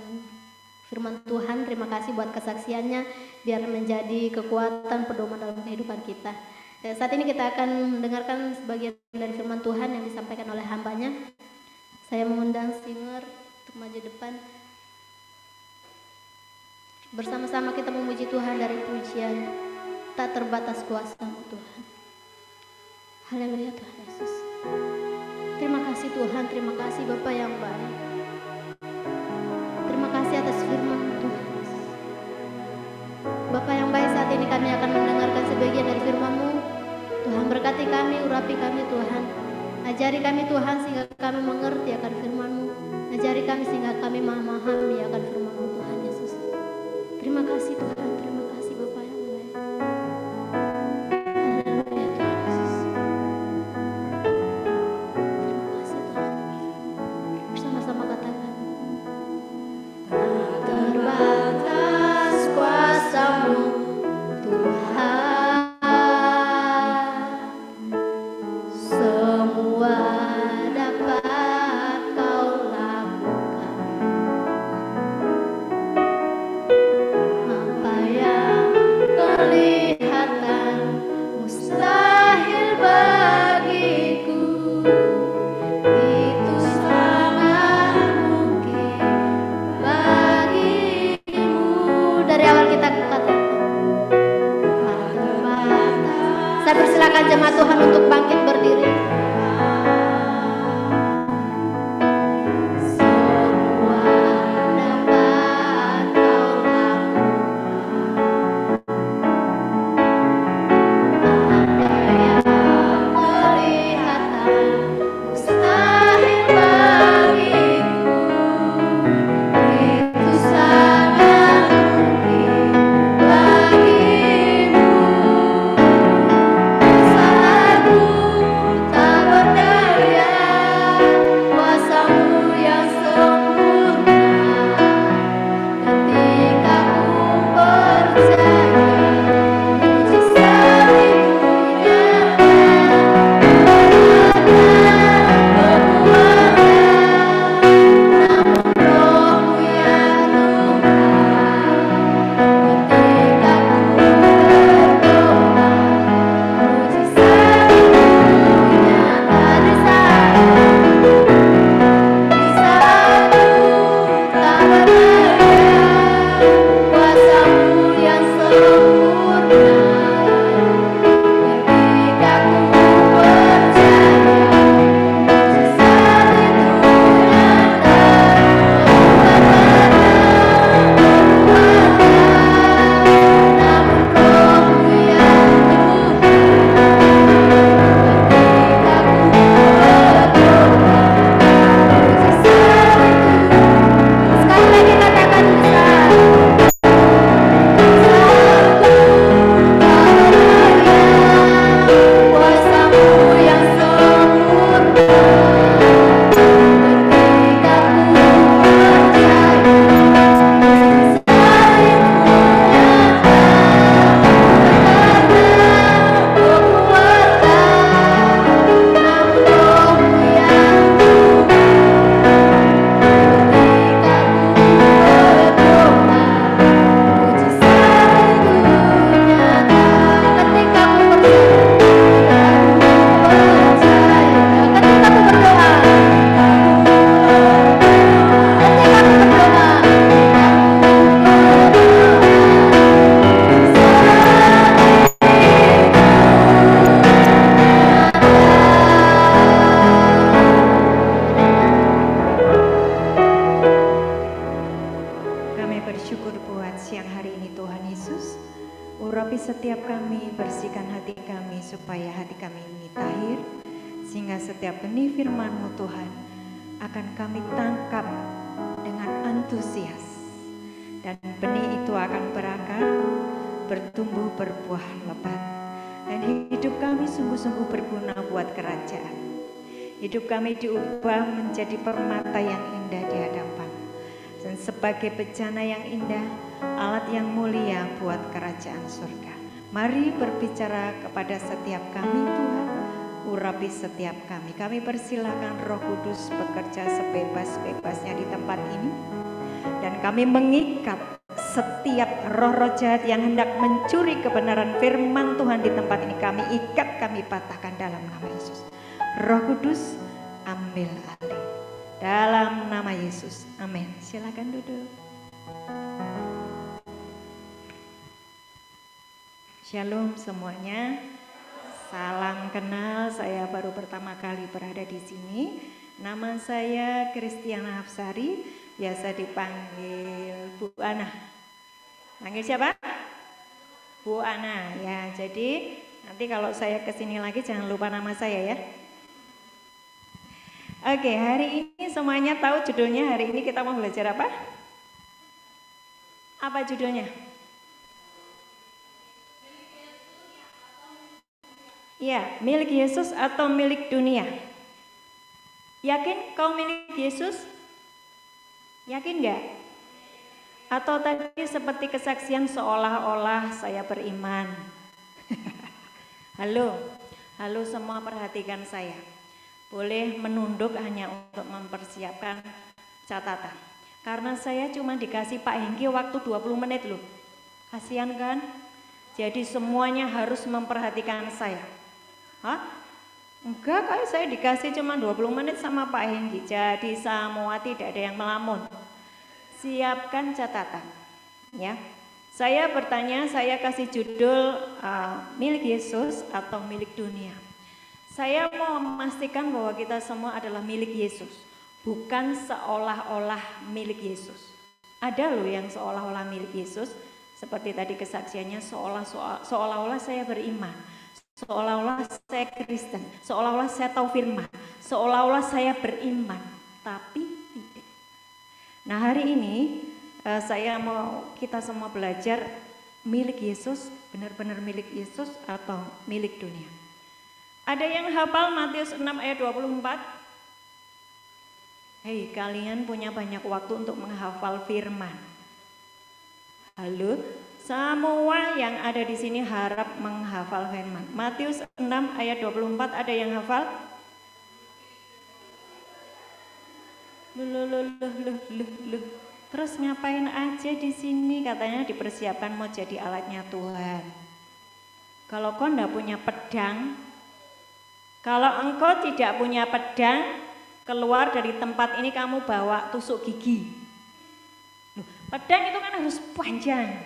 firman Tuhan. Terima kasih buat kesaksiannya, biar menjadi kekuatan pedoman dalam kehidupan kita. Saat ini kita akan mendengarkan sebagian dari firman Tuhan yang disampaikan oleh hambanya. Saya mengundang singer untuk maju depan. Bersama-sama kita memuji Tuhan dari pujian tak terbatas kuasa-Mu Tuhan. Haleluya Tuhan Yesus. Terima kasih Tuhan, terima kasih Bapa yang baik. Terima kasih atas firman Tuhan Yesus. Bapa yang baik, saat ini kami akan mendengarkan sebagian dari firman-Mu. Tuhan berkati kami, urapi kami Tuhan. Ajari kami Tuhan sehingga kami mengerti akan firman-Mu. Ajari kami sehingga kami memahami akan firman-Mu Tuhan Yesus. Terima kasih Tuhan, terima kasih Bapa yang baik. Haleluya Tuhan Yesus. Terima kasih Tuhan. Bersama-sama katakan. Tak terbatas kuasa-Mu Tuhan. Semua dapat Kau lakukan. Apa Urapi setiap kami, bersihkan hati kami supaya hati kami ini tahir, sehingga setiap benih firman-Mu Tuhan akan kami tangkap dengan antusias, dan benih itu akan berakar, bertumbuh, berbuah lebat, dan hidup kami sungguh-sungguh berguna buat kerajaan. Hidup kami diubah menjadi permata yang indah di hadapan, dan sebagai bejana yang indah, alat yang mulia buat kerajaan surga. Mari berbicara kepada setiap kami Tuhan, urapi setiap kami. Kami persilahkan Roh Kudus bekerja sebebas-bebasnya di tempat ini, dan kami mengikat setiap roh-roh jahat yang hendak mencuri kebenaran firman Tuhan di tempat ini. Kami ikat, kami patahkan dalam nama Yesus. Roh Kudus, ambil alih dalam nama Yesus. Amin. Silakan duduk. Shalom semuanya. Salam kenal, saya baru pertama kali berada di sini. Nama saya Kristiana Hafsari, biasa dipanggil Bu Ana. Panggil siapa? Bu Ana ya. Jadi nanti kalau saya kesini lagi jangan lupa nama saya ya. Oke, hari ini semuanya tahu judulnya. Hari ini kita mau belajar apa? Apa judulnya? Ya, milik Yesus atau milik dunia? Yakin kau milik Yesus? Yakin enggak? Atau tadi seperti kesaksian seolah-olah saya beriman? Halo, halo semua, perhatikan saya. Boleh menunduk hanya untuk mempersiapkan catatan. Karena saya cuma dikasih Pak Hengki waktu 20 menit loh. Kasihan kan? Jadi semuanya harus memperhatikan saya. Hah? Enggak, kayak saya dikasih cuma 20 menit sama Pak Hengki. Jadi semua tidak ada yang melamun. Siapkan catatan. Ya. Saya bertanya, saya kasih judul milik Yesus atau milik dunia. Saya mau memastikan bahwa kita semua adalah milik Yesus, bukan seolah-olah milik Yesus. Ada loh yang seolah-olah milik Yesus, seperti tadi kesaksiannya seolah-olah saya beriman, seolah-olah saya Kristen, seolah-olah saya tahu firman, seolah-olah saya beriman, tapi tidak. Nah hari ini saya mau kita semua belajar milik Yesus, benar-benar milik Yesus atau milik dunia. Ada yang hafal Matius 6 ayat 24? Hei, kalian punya banyak waktu untuk menghafal firman. Halo, semua yang ada di sini harap menghafal firman. Matius 6 ayat 24, ada yang hafal? Loh. Terus ngapain aja di sini? Katanya dipersiapkan mau jadi alatnya Tuhan. Kalau kau enggak punya pedang, kalau engkau tidak punya pedang, keluar dari tempat ini kamu bawa tusuk gigi. Loh, pedang itu kan harus panjang,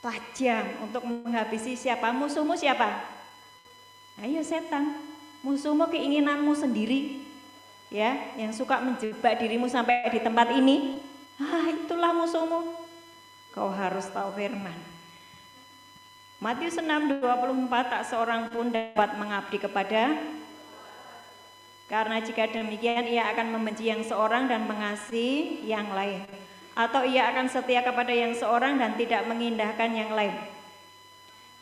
tajam untuk menghabisi siapa? Musuhmu siapa? Ayo setan, musuhmu keinginanmu sendiri, ya, yang suka menjebak dirimu sampai di tempat ini. Itulah musuhmu. Kau harus tahu firman. Matius 6:24, tak seorang pun dapat mengabdi kepada. Karena jika demikian ia akan membenci yang seorang dan mengasihi yang lain. Atau ia akan setia kepada yang seorang dan tidak mengindahkan yang lain.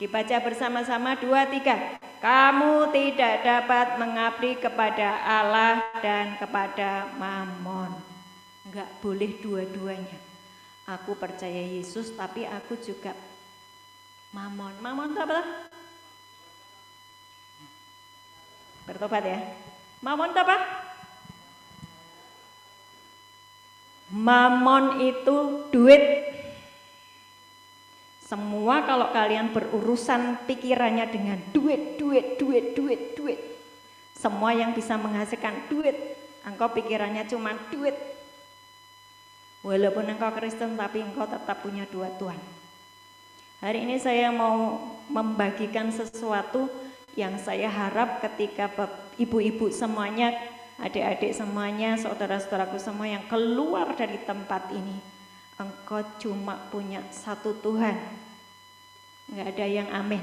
Dibaca bersama-sama 2, 3. Kamu tidak dapat mengabdi kepada Allah dan kepada Mammon. Enggak boleh dua-duanya. Aku percaya Yesus tapi aku juga Mammon. Mammon itu apa? Bertobat ya. Mammon itu apa? Mammon itu duit. Semua kalau kalian berurusan pikirannya dengan duit. Semua yang bisa menghasilkan duit, engkau pikirannya cuma duit. Walaupun engkau Kristen tapi engkau tetap punya dua Tuhan. Hari ini saya mau membagikan sesuatu yang saya harap ketika ibu-ibu semuanya, adik-adik semuanya, saudara-saudaraku semua yang keluar dari tempat ini, engkau cuma punya satu Tuhan. Nggak ada yang amin.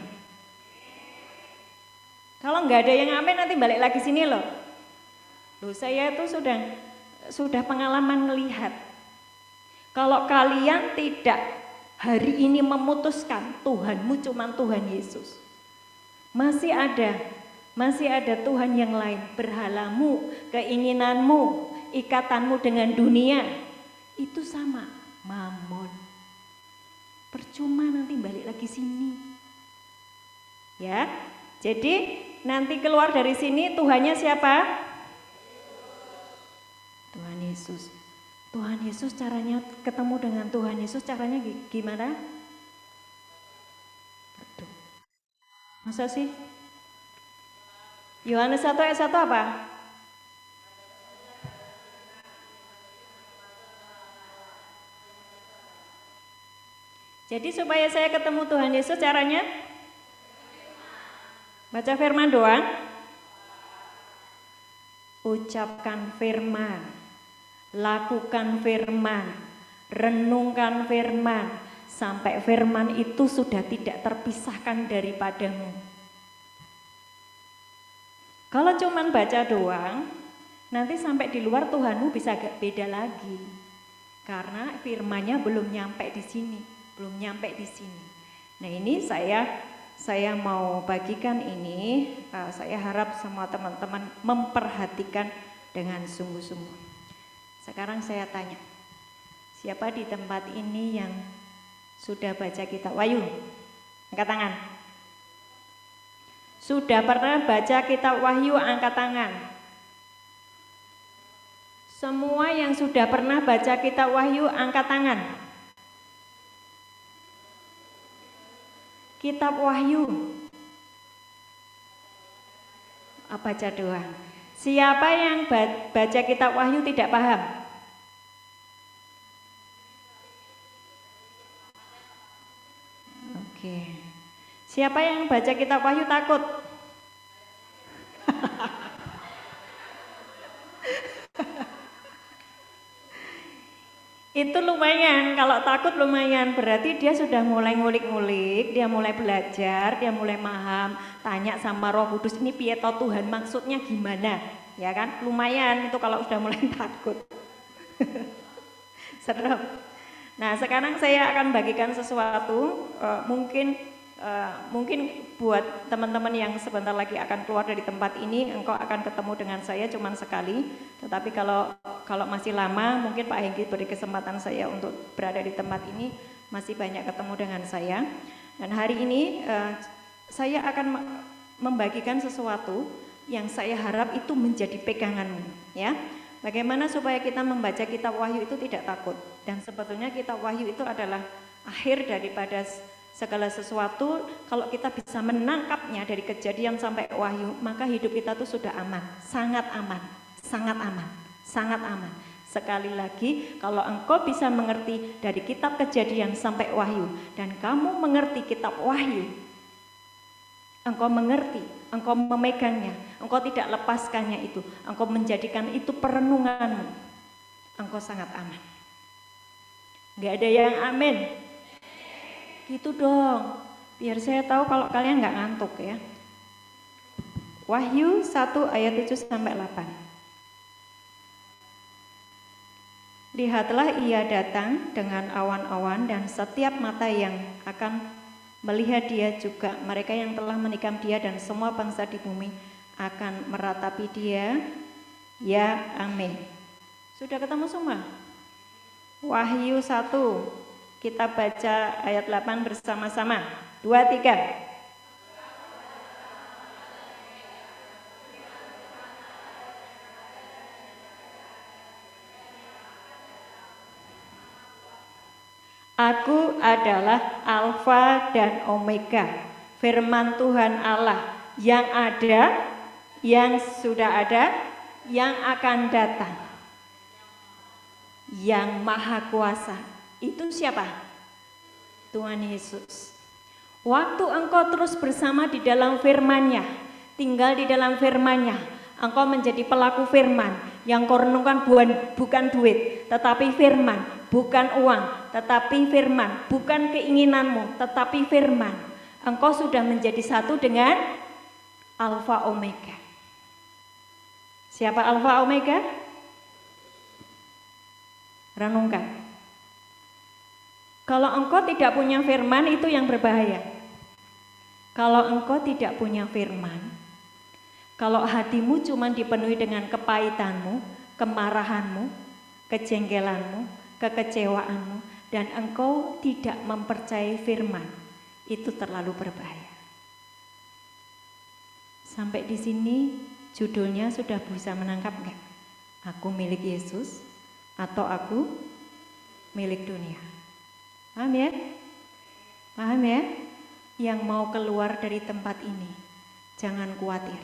Kalau nggak ada yang amin nanti balik lagi sini loh. Loh, saya itu sudah pengalaman melihat. Kalau kalian tidak hari ini memutuskan Tuhanmu cuma Tuhan Yesus, masih ada Tuhan yang lain, berhalamu, keinginanmu, ikatanmu dengan dunia, itu sama, mamon. Percuma nanti balik lagi sini. Ya, jadi nanti keluar dari sini Tuhannya siapa? Tuhan Yesus. Tuhan Yesus caranya ketemu dengan Tuhan Yesus caranya gimana? Aduh. Masa sih? Yohanes 1 ayat 1 apa? Jadi supaya saya ketemu Tuhan Yesus caranya? Baca firman doang? Ucapkan firman, lakukan firman, renungkan firman, sampai firman itu sudah tidak terpisahkan daripadamu. Kalau cuman baca doang, nanti sampai di luar Tuhanmu bisa agak beda lagi. Karena firmannya belum nyampe di sini, belum nyampe di sini. Nah, ini saya mau bagikan ini, saya harap semua teman-teman memperhatikan dengan sungguh-sungguh. Sekarang saya tanya, siapa di tempat ini yang sudah baca kitab Wahyu? Angkat tangan. Sudah pernah baca kitab Wahyu, angkat tangan. Semua yang sudah pernah baca kitab Wahyu, angkat tangan. Kitab Wahyu. Baca doang. Siapa yang baca kitab Wahyu tidak paham? Oke. Siapa yang baca kitab Wahyu takut? Itu lumayan, kalau takut lumayan, berarti dia sudah mulai ngulik-ngulik, dia mulai belajar, dia mulai paham, tanya sama Roh Kudus, ini piye toh Tuhan maksudnya gimana, ya kan? Lumayan itu kalau sudah mulai takut. Serem. Nah, sekarang saya akan bagikan sesuatu, mungkin buat teman-teman yang sebentar lagi akan keluar dari tempat ini, engkau akan ketemu dengan saya cuma sekali. Tetapi kalau masih lama, mungkin Pak Hengki beri kesempatan saya untuk berada di tempat ini, masih banyak ketemu dengan saya. Dan hari ini saya akan membagikan sesuatu yang saya harap itu menjadi peganganmu, ya. Bagaimana supaya kita membaca kitab Wahyu itu tidak takut. Dan sebetulnya kitab Wahyu itu adalah akhir daripada segala sesuatu. Kalau kita bisa menangkapnya dari Kejadian sampai Wahyu, maka hidup kita tuh sudah aman, sangat aman, sangat aman, sangat aman. Sekali lagi, kalau engkau bisa mengerti dari kitab Kejadian sampai Wahyu, dan kamu mengerti kitab Wahyu, engkau mengerti, engkau memegangnya, engkau tidak lepaskannya itu, engkau menjadikan itu perenunganmu, engkau sangat aman. Gak ada yang amin. Gitu dong, biar saya tahu kalau kalian nggak ngantuk ya. Wahyu 1 ayat 7 sampai 8. Lihatlah ia datang dengan awan-awan dan setiap mata yang akan melihat dia juga mereka yang telah menikam dia dan semua bangsa di bumi akan meratapi dia. Ya, amin. Sudah ketemu semua? Wahyu 1. Kita baca ayat 8 bersama-sama. 2, 3. Aku adalah Alfa dan Omega, firman Tuhan Allah yang ada, yang sudah ada, yang akan datang, yang maha kuasa. Itu siapa? Tuhan Yesus. Waktu engkau terus bersama di dalam firman-Nya, tinggal di dalam firman-Nya, engkau menjadi pelaku firman. Yang kau renungkan bukan duit, tetapi firman. Bukan uang, tetapi firman. Bukan keinginanmu, tetapi firman. engkau sudah menjadi satu dengan Alfa Omega. Siapa Alfa Omega? Renungkan. Kalau engkau tidak punya firman, itu yang berbahaya. Kalau engkau tidak punya firman, kalau hatimu cuma dipenuhi dengan kepahitanmu, kemarahanmu, kejengkelanmu, kekecewaanmu, dan engkau tidak mempercayai firman, itu terlalu berbahaya. Sampai di sini judulnya sudah bisa menangkap enggak? Aku milik Yesus atau aku milik dunia? Paham ya? Paham ya? Yang mau keluar dari tempat ini, jangan khawatir.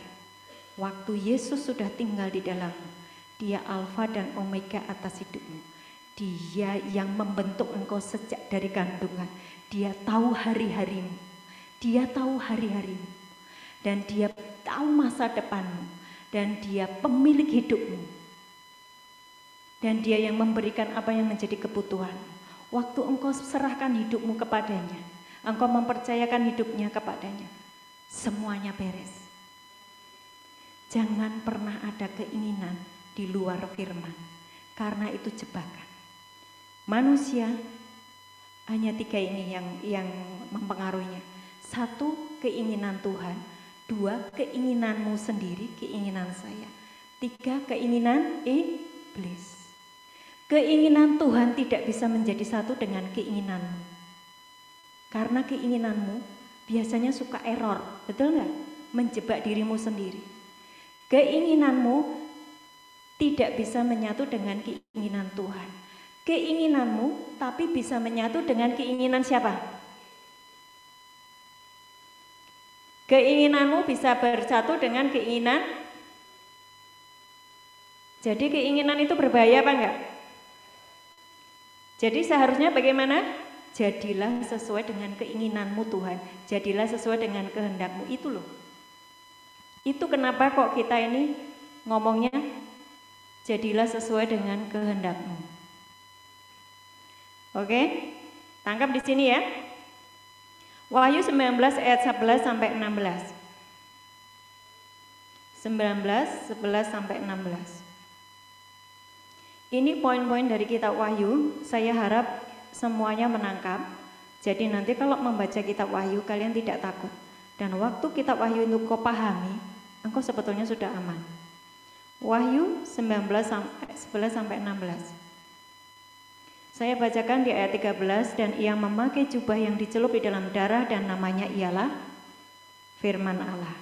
Waktu Yesus sudah tinggal di dalammu, Dia Alfa dan Omega atas hidupmu. Dia yang membentuk engkau sejak dari kandungan. Dia tahu hari-harimu. Dia tahu hari-harimu. Dan Dia tahu masa depanmu. Dan Dia pemilik hidupmu. Dan Dia yang memberikan apa yang menjadi kebutuhanmu. Waktu engkau serahkan hidupmu kepadanya, engkau mempercayakan hidupnya kepadanya, semuanya beres. Jangan pernah ada keinginan di luar firman, karena itu jebakan. Manusia hanya 3 ini yang mempengaruhinya. 1, keinginan Tuhan. 2, keinginanmu sendiri, keinginan saya. 3, keinginan iblis. Keinginan Tuhan tidak bisa menjadi satu dengan keinginanmu. Karena keinginanmu biasanya suka error, betul nggak? Menjebak dirimu sendiri. Keinginanmu tidak bisa menyatu dengan keinginan Tuhan. Keinginanmu tapi bisa menyatu dengan keinginan siapa? Keinginanmu bisa bersatu dengan keinginan. Jadi keinginan itu berbahaya apa enggak? Jadi seharusnya bagaimana? Jadilah sesuai dengan keinginanmu Tuhan. Jadilah sesuai dengan kehendakmu, itu loh. Itu kenapa kok kita ini ngomongnya jadilah sesuai dengan kehendakmu. Oke? Tangkap di sini ya. Wahyu 19 ayat 11 sampai 16. 19, 11 sampai 16. Ini poin-poin dari kitab Wahyu, saya harap semuanya menangkap. Jadi nanti kalau membaca kitab Wahyu kalian tidak takut. Dan waktu kitab Wahyu itu kau pahami, engkau sebetulnya sudah aman. Wahyu 19 11 sampai 16. Saya bacakan di ayat 13, dan ia memakai jubah yang dicelup di dalam darah dan namanya ialah firman Allah.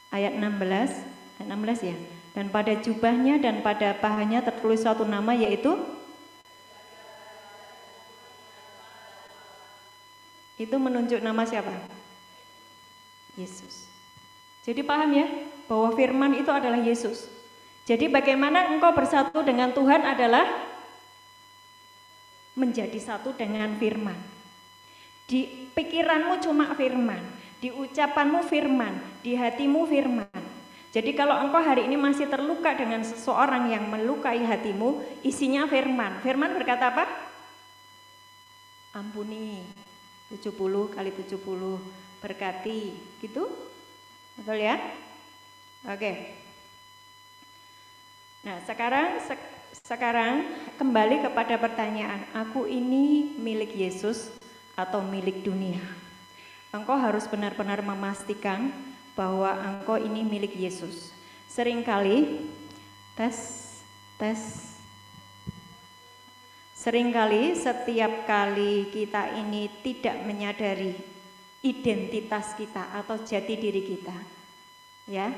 Ayat 16 ya. Dan pada jubahnya dan pada pahanya tertulis suatu nama, yaitu itu menunjuk nama siapa? Yesus. Jadi paham ya bahwa firman itu adalah Yesus. Jadi bagaimana engkau bersatu dengan Tuhan adalah menjadi satu dengan firman. Di pikiranmu cuma firman, di ucapanmu firman, di hatimu firman. Jadi kalau engkau hari ini masih terluka dengan seseorang yang melukai hatimu, isinya firman. Firman berkata apa? Ampuni 70 kali 70, berkati, gitu? Betul ya? Oke. Nah, sekarang kembali kepada pertanyaan, aku ini milik Yesus atau milik dunia? Engkau harus benar-benar memastikan bahwa engkau ini milik Yesus. Seringkali seringkali setiap kali kita ini tidak menyadari identitas kita atau jati diri kita, ya,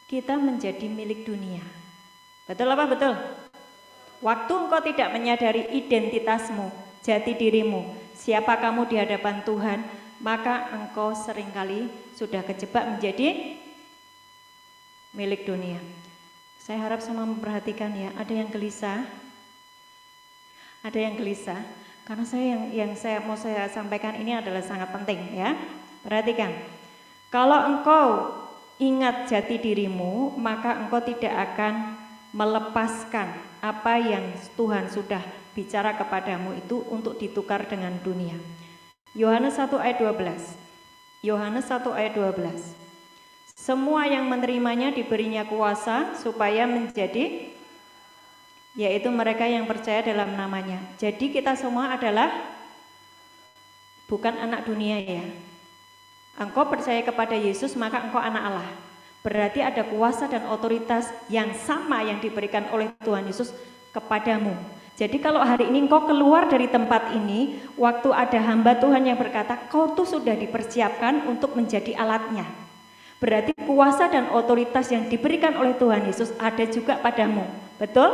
kita menjadi milik dunia. Betul apa betul? Waktu engkau tidak menyadari identitasmu, jati dirimu, siapa kamu di hadapan Tuhan, maka engkau seringkali sudah kejebak menjadi milik dunia. Saya harap semua memperhatikan ya, ada yang gelisah, karena yang saya sampaikan ini adalah sangat penting ya. Perhatikan, kalau engkau ingat jati dirimu, maka engkau tidak akan melepaskan apa yang Tuhan sudah bicara kepadamu itu untuk ditukar dengan dunia. Yohanes 1 ayat 12. Yohanes 1 ayat 12. Semua yang menerimanya diberinya kuasa supaya menjadi, yaitu mereka yang percaya dalam namanya. Jadi kita semua adalah bukan anak dunia ya. Engkau percaya kepada Yesus maka engkau anak Allah. Berarti ada kuasa dan otoritas yang sama yang diberikan oleh Tuhan Yesus kepadamu. Jadi kalau hari ini engkau keluar dari tempat ini, waktu ada hamba Tuhan yang berkata, kau tuh sudah dipersiapkan untuk menjadi alatnya. Berarti kuasa dan otoritas yang diberikan oleh Tuhan Yesus ada juga padamu. Betul?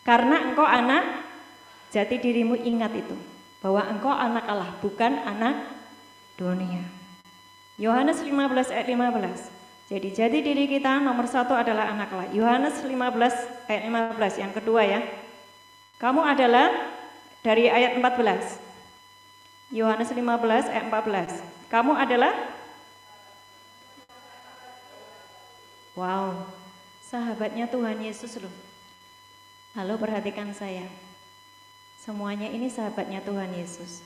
Karena engkau anak, jati dirimu ingat itu. Bahwa engkau anak Allah, bukan anak dunia. Yohanes 15 ayat 15. Jadi jati diri kita nomor 1 adalah anak Allah. Yohanes 15 ayat 15 yang kedua ya. Kamu adalah dari ayat 14. Yohanes 15 ayat 14. Kamu adalah, wow, sahabatnya Tuhan Yesus loh. Halo, perhatikan saya. Semuanya ini sahabatnya Tuhan Yesus,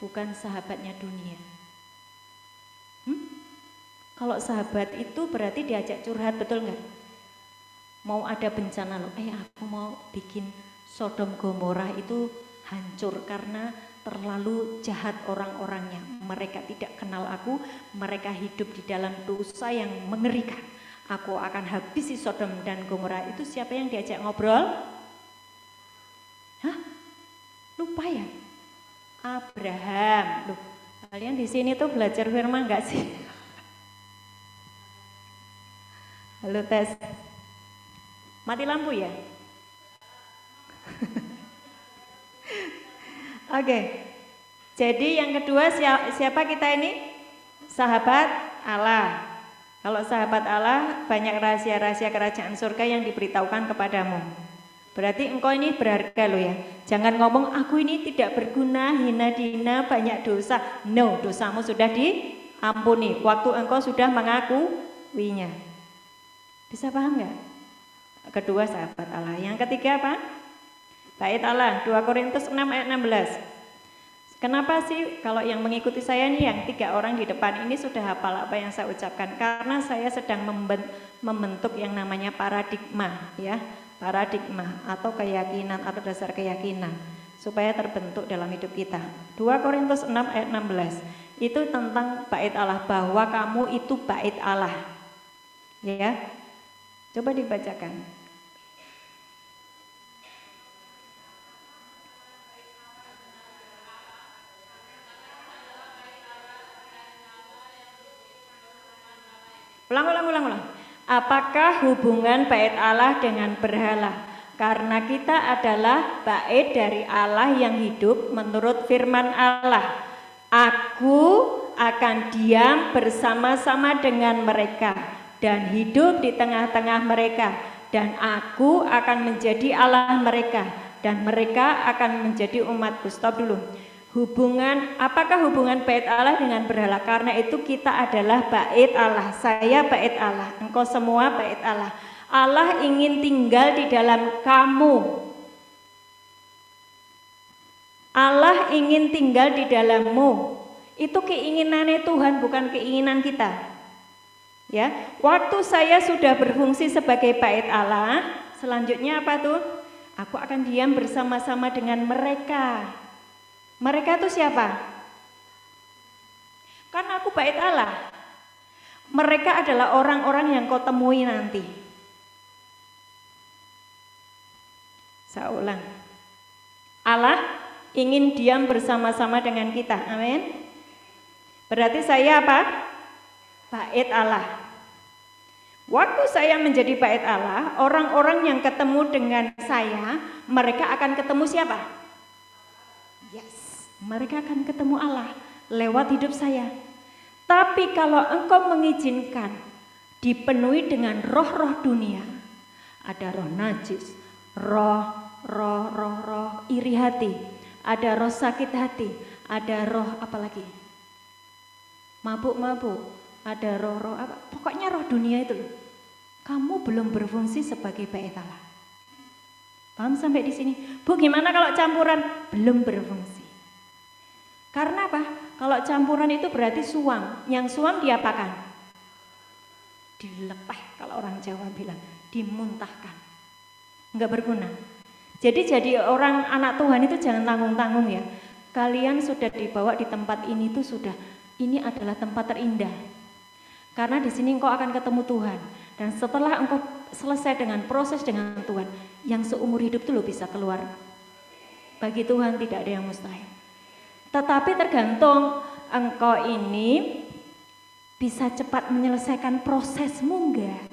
bukan sahabatnya dunia. Kalau sahabat itu berarti diajak curhat, betul nggak? Mau ada bencana loh, aku mau bikin Sodom Gomora itu hancur karena terlalu jahat orang-orangnya. Mereka tidak kenal aku, mereka hidup di dalam dosa yang mengerikan. Aku akan habisi Sodom dan Gomora. Itu siapa yang diajak ngobrol? Hah? Lupa ya? Abraham. Loh, kalian di sini tuh belajar firman nggak sih? Halo, tes. Mati lampu ya? Oke. Jadi yang kedua siapa kita ini? Sahabat Allah. Kalau sahabat Allah banyak rahasia-rahasia kerajaan surga yang diberitahukan kepadamu. Berarti engkau ini berharga loh ya. Jangan ngomong aku ini tidak berguna, hina dina, banyak dosa. No, dosamu sudah diampuni. Waktu engkau sudah mengakuinya. Bisa paham nggak? Kedua sahabat Allah. Yang ketiga apa? Bait Allah. 2 Korintus 6 ayat 16. Kenapa sih kalau yang mengikuti saya nih yang 3 orang di depan ini sudah hafal apa yang saya ucapkan? Karena saya sedang membentuk yang namanya paradigma ya. Paradigma atau keyakinan atau dasar keyakinan supaya terbentuk dalam hidup kita. 2 Korintus 6 ayat 16. Itu tentang bait Allah, bahwa kamu itu bait Allah. Ya. Coba dibacakan. Ulang. Apakah hubungan bait Allah dengan berhala? Karena kita adalah bait dari Allah yang hidup menurut firman Allah. Aku akan diam bersama-sama dengan mereka dan hidup di tengah-tengah mereka, dan aku akan menjadi Allah mereka, dan mereka akan menjadi umatku. Stop dulu. Apakah hubungan bait Allah dengan berhala? Karena itu kita adalah bait Allah. Saya bait Allah, engkau semua bait Allah. Allah ingin tinggal di dalam kamu. Allah ingin tinggal di dalammu. Itu keinginannya Tuhan, bukan keinginan kita. Ya, waktu saya sudah berfungsi sebagai bait Allah, selanjutnya apa tuh? Aku akan diam bersama-sama dengan mereka. Mereka itu siapa? Kan aku bait Allah. Mereka adalah orang-orang yang kau temui nanti. Saya ulang. Allah ingin diam bersama-sama dengan kita. Amin. Berarti saya apa? Bait Allah. Waktu saya menjadi bait Allah, orang-orang yang ketemu dengan saya, mereka akan ketemu siapa? Yes, mereka akan ketemu Allah lewat hidup saya. Tapi kalau engkau mengizinkan dipenuhi dengan roh-roh dunia, ada roh najis, roh iri hati, ada roh sakit hati, ada roh apa lagi? Mabuk-mabuk. Ada roh apa? Pokoknya roh dunia itu loh. Kamu belum berfungsi sebagai bait Allah. Paham sampai di sini? Bu, gimana kalau campuran? Belum berfungsi. Karena apa? Kalau campuran itu berarti suam. Yang suam diapakan? Dilepeh, kalau orang Jawa bilang, dimuntahkan. Enggak berguna. Jadi orang anak Tuhan itu jangan tanggung-tanggung ya. Kalian sudah dibawa di tempat ini tuh sudah, ini adalah tempat terindah. Karena di sini engkau akan ketemu Tuhan. Dan setelah engkau selesai dengan proses dengan Tuhan, yang seumur hidup tuh lo bisa keluar. Bagi Tuhan tidak ada yang mustahil. Tetapi tergantung engkau ini bisa cepat menyelesaikan prosesmu enggak.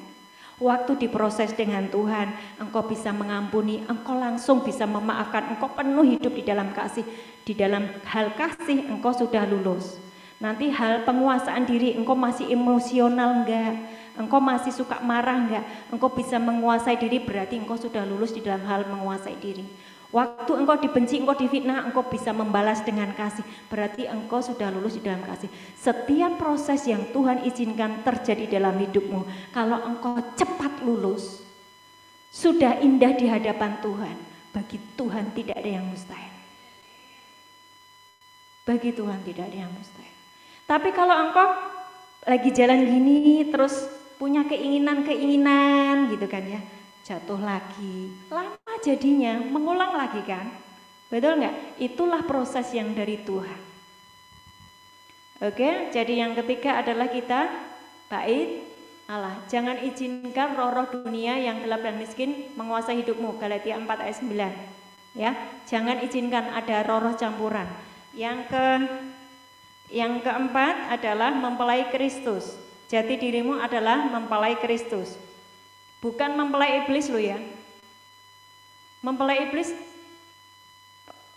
Waktu diproses dengan Tuhan, engkau bisa mengampuni, engkau langsung bisa memaafkan, engkau penuh hidup di dalam kasih. Di dalam hal kasih engkau sudah lulus. Nanti hal penguasaan diri, engkau masih emosional enggak? Engkau masih suka marah enggak? Engkau bisa menguasai diri, berarti engkau sudah lulus di dalam hal menguasai diri. Waktu engkau dibenci, engkau difitnah, engkau bisa membalas dengan kasih. Berarti engkau sudah lulus di dalam kasih. Setiap proses yang Tuhan izinkan terjadi dalam hidupmu, kalau engkau cepat lulus, sudah indah di hadapan Tuhan. Bagi Tuhan tidak ada yang mustahil. Bagi Tuhan tidak ada yang mustahil. Tapi kalau engkau lagi jalan gini, terus punya keinginan gitu kan ya, jatuh lagi, lama jadinya, mengulang lagi kan, betul nggak? Itulah proses yang dari Tuhan. Oke, jadi yang ketiga adalah kita bait Allah. Jangan izinkan roh-roh dunia yang gelap dan miskin menguasai hidupmu. Galatia 4 ayat 9. Ya, jangan izinkan ada roh-roh campuran. Yang keempat adalah mempelai Kristus. Jati dirimu adalah mempelai Kristus. Bukan mempelai iblis lo ya. Mempelai iblis,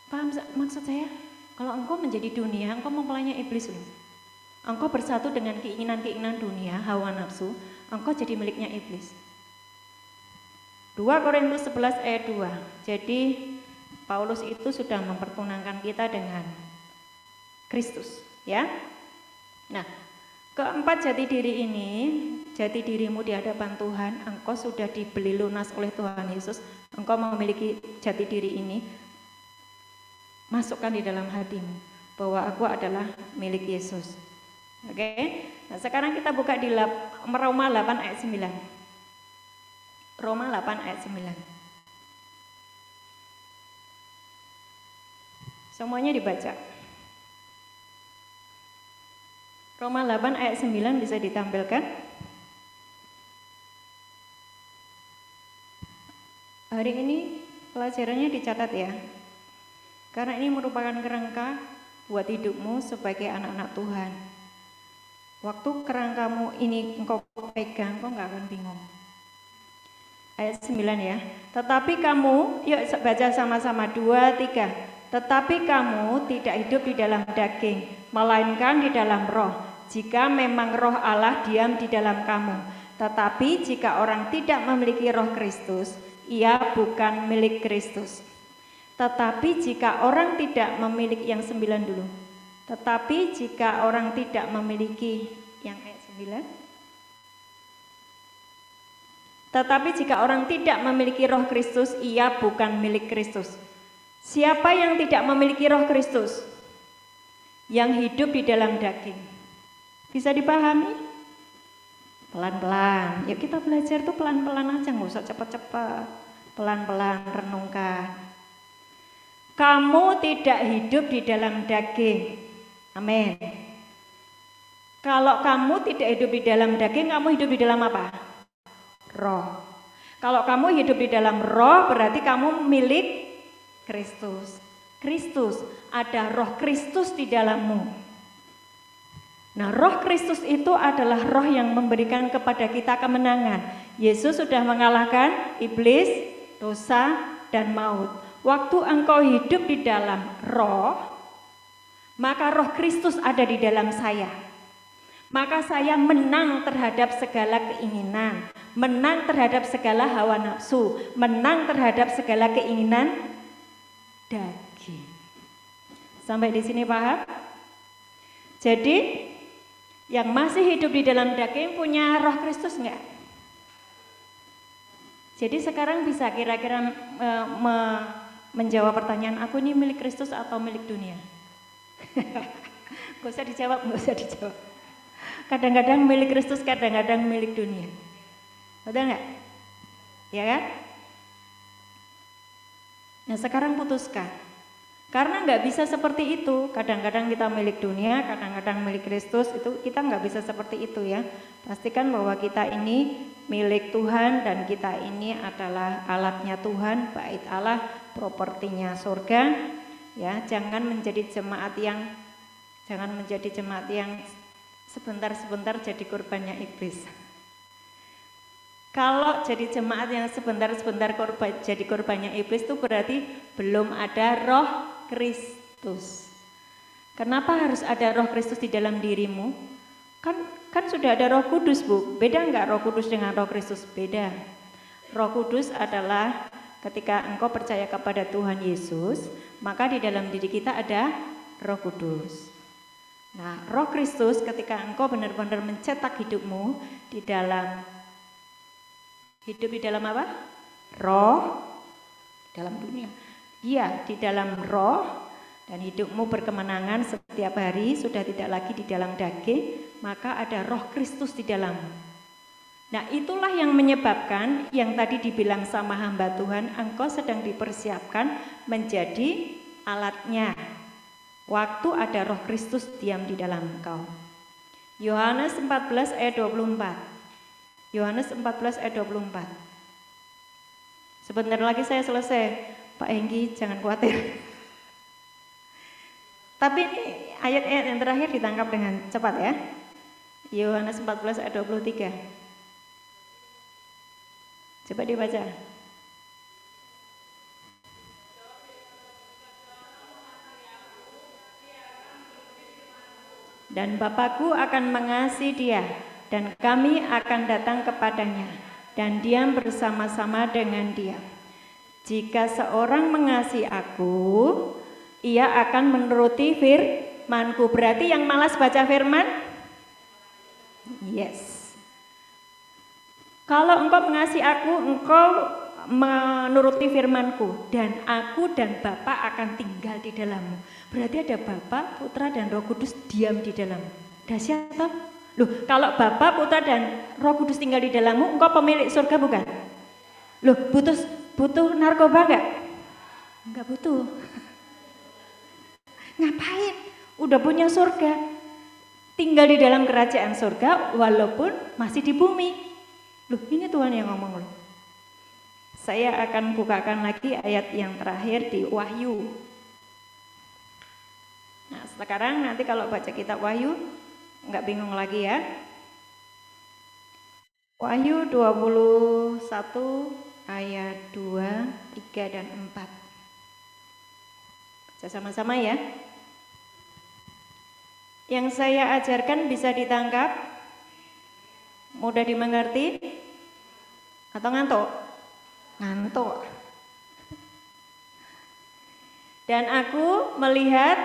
paham maksud saya? Kalau engkau menjadi dunia, engkau mempelainya iblis lo. Engkau bersatu dengan keinginan-keinginan dunia, hawa nafsu, engkau jadi miliknya iblis. 2 Korintus 11 ayat 2. Jadi Paulus itu sudah mempertunangkan kita dengan Kristus, ya. Nah, keempat jati diri ini, jati dirimu di hadapan Tuhan, engkau sudah dibeli lunas oleh Tuhan Yesus, engkau memiliki jati diri ini, masukkan di dalam hatimu, bahwa aku adalah milik Yesus. Oke, nah sekarang kita buka di Roma 8 ayat 9. Roma 8 ayat 9. Semuanya dibaca. Roma 8 ayat 9 bisa ditampilkan. Hari ini pelajarannya dicatat ya. Karena ini merupakan kerangka buat hidupmu sebagai anak-anak Tuhan. Waktu kerangkamu ini engkau pegang, engkau nggak akan bingung. Ayat 9 ya. Tetapi kamu, yuk baca sama-sama 2, 3. Tetapi kamu tidak hidup di dalam daging, melainkan di dalam roh. Jika memang roh Allah diam di dalam kamu. Tetapi jika orang tidak memiliki roh Kristus, ia bukan milik Kristus. Tetapi jika orang tidak memiliki, yang 9 dulu. Tetapi jika orang tidak memiliki, yang ayat 9. Tetapi jika orang tidak memiliki roh Kristus, ia bukan milik Kristus. Siapa yang tidak memiliki roh Kristus? Yang hidup di dalam daging. Bisa dipahami? Pelan-pelan. Yuk kita belajar tuh pelan-pelan aja, nggak usah cepat-cepat. Pelan-pelan renungkan. Kamu tidak hidup di dalam daging. Amin. Kalau kamu tidak hidup di dalam daging, kamu hidup di dalam apa? Roh. Kalau kamu hidup di dalam roh, berarti kamu milik Kristus. Kristus, ada roh Kristus di dalammu. Nah, roh Kristus itu adalah roh yang memberikan kepada kita kemenangan. Yesus sudah mengalahkan iblis, dosa, dan maut. Waktu engkau hidup di dalam roh, maka roh Kristus ada di dalam saya. Maka saya menang terhadap segala keinginan, menang terhadap segala hawa nafsu, menang terhadap segala keinginan daging. Sampai di sini paham? Jadi yang masih hidup di dalam daging punya roh Kristus enggak? Jadi sekarang bisa kira-kira menjawab pertanyaan, aku ini milik Kristus atau milik dunia? Gak usah dijawab, gak usah dijawab. Kadang-kadang milik Kristus, kadang-kadang milik dunia. Betul nggak? Ya kan? Nah sekarang putuskan. Karena nggak bisa seperti itu. Kadang-kadang kita milik dunia, kadang-kadang milik Kristus. Itu kita nggak bisa seperti itu ya. Pastikan bahwa kita ini milik Tuhan dan kita ini adalah alatnya Tuhan, bait Allah, propertinya surga. Ya, jangan menjadi jemaat yang sebentar-sebentar jadi korbannya iblis. Kalau jadi jemaat yang sebentar-sebentar jadi korbannya iblis itu berarti belum ada roh Kristus. Kenapa harus ada roh Kristus di dalam dirimu? Kan sudah ada Roh Kudus, Bu. Beda enggak Roh Kudus dengan Roh Kristus? Beda. Roh Kudus adalah ketika engkau percaya kepada Tuhan Yesus, maka di dalam diri kita ada Roh Kudus. Nah, Roh Kristus ketika engkau benar-benar mencetak hidupmu di dalam apa? Roh, dalam dunia. Iya, di dalam roh, dan hidupmu berkemenangan setiap hari, sudah tidak lagi di dalam daging, maka ada Roh Kristus di dalammu. Nah, itulah yang menyebabkan yang tadi dibilang sama hamba Tuhan, engkau sedang dipersiapkan menjadi alatnya. Waktu ada Roh Kristus diam di dalam engkau. Yohanes 14 ayat 24. Yohanes 14 ayat 24. Sebentar lagi saya selesai. Pak Hengki jangan khawatir. Tapi ini ayat-ayat yang terakhir ditangkap dengan cepat ya. Yohanes 14 ayat 23. Coba dibaca. Dan Bapakku akan mengasihi dia, dan kami akan datang kepadanya, dan diam bersama-sama dengan dia. Jika seorang mengasihi aku, ia akan menuruti firman-Ku. Berarti yang malas baca firman? Yes. Kalau engkau mengasihi aku, engkau menuruti firman-Ku, dan aku dan Bapa akan tinggal di dalammu. Berarti ada Bapa, Putra, dan Roh Kudus diam di dalammu. Dahsyat toh? Loh, kalau Bapa, Putra, dan Roh Kudus tinggal di dalammu, engkau pemilik surga bukan? Loh, butuh narkoba enggak? Enggak butuh. Ngapain? Udah punya surga. Tinggal di dalam kerajaan surga walaupun masih di bumi. Loh, ini Tuhan yang ngomong loh. Saya akan bukakan lagi ayat yang terakhir di Wahyu. Nah, sekarang nanti kalau baca kitab Wahyu enggak bingung lagi ya. Wahyu 21 ayat 2, 3, dan 4. Baca sama-sama ya. Yang saya ajarkan bisa ditangkap? Mudah dimengerti? Atau ngantuk? Ngantuk. Dan aku melihat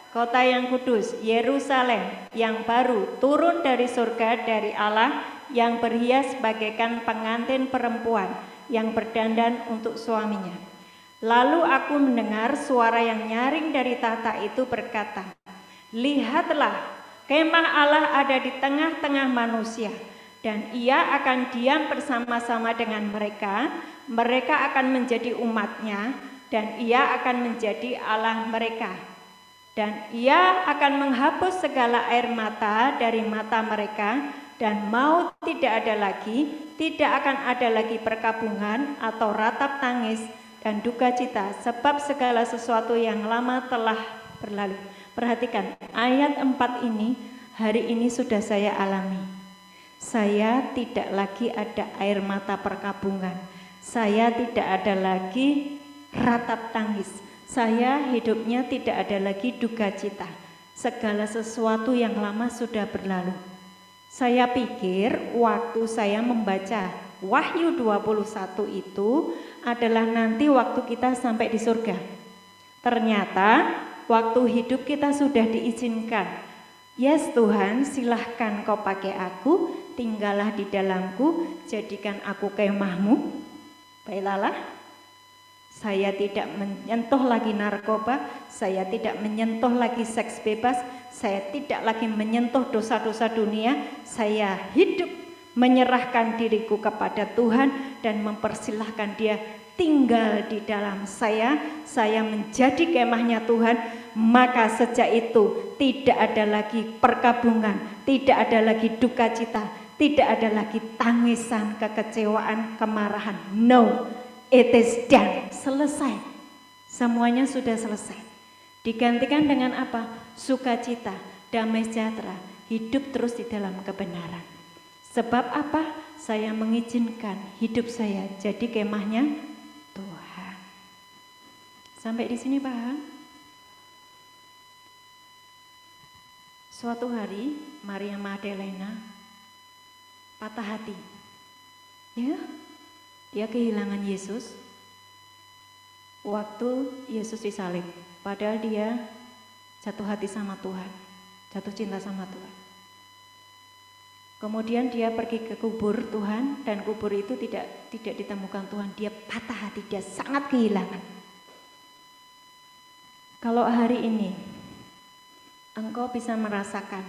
kota yang kudus, Yerusalem, yang baru turun dari surga dari Allah, yang berhias bagaikan pengantin perempuan yang berdandan untuk suaminya. Lalu aku mendengar suara yang nyaring dari tahta itu berkata, lihatlah, kemah Allah ada di tengah-tengah manusia, dan ia akan diam bersama-sama dengan mereka. Mereka akan menjadi umatnya, dan ia akan menjadi Allah mereka. Dan ia akan menghapus segala air mata dari mata mereka, dan maut tidak ada lagi, tidak akan ada lagi perkabungan atau ratap tangis dan duka cita, sebab segala sesuatu yang lama telah berlalu. Perhatikan, ayat 4 ini hari ini sudah saya alami. Saya tidak lagi ada air mata perkabungan. Saya tidak ada lagi ratap tangis. Saya hidupnya tidak ada lagi duka cita. Segala sesuatu yang lama sudah berlalu. Saya pikir waktu saya membaca Wahyu 21 itu adalah nanti waktu kita sampai di surga. Ternyata waktu hidup kita sudah diizinkan. Yes Tuhan, silahkan kau pakai aku, tinggallah di dalamku, jadikan aku kemahmu. Baiklah, Saya tidak menyentuh lagi narkoba, saya tidak menyentuh lagi seks bebas, saya tidak lagi menyentuh dosa-dosa dunia. Saya hidup menyerahkan diriku kepada Tuhan dan mempersilahkan Dia tinggal di dalam saya menjadi kemahnya Tuhan. Maka sejak itu tidak ada lagi perkabungan, tidak ada lagi duka cita, tidak ada lagi tangisan, kekecewaan, kemarahan. No, it is done, selesai. Semuanya sudah selesai. Digantikan dengan apa? Sukacita, damai sejahtera, hidup terus di dalam kebenaran. Sebab apa? Saya mengizinkan hidup saya jadi kemahnya Tuhan. Sampai di sini paham? Suatu hari Maria Magdalena patah hati. Ya, dia kehilangan Yesus waktu Yesus disalib. Padahal dia jatuh hati sama Tuhan, jatuh cinta sama Tuhan. Kemudian dia pergi ke kubur Tuhan dan kubur itu tidak ditemukan Tuhan. Dia patah hati, dia sangat kehilangan. Kalau hari ini engkau bisa merasakan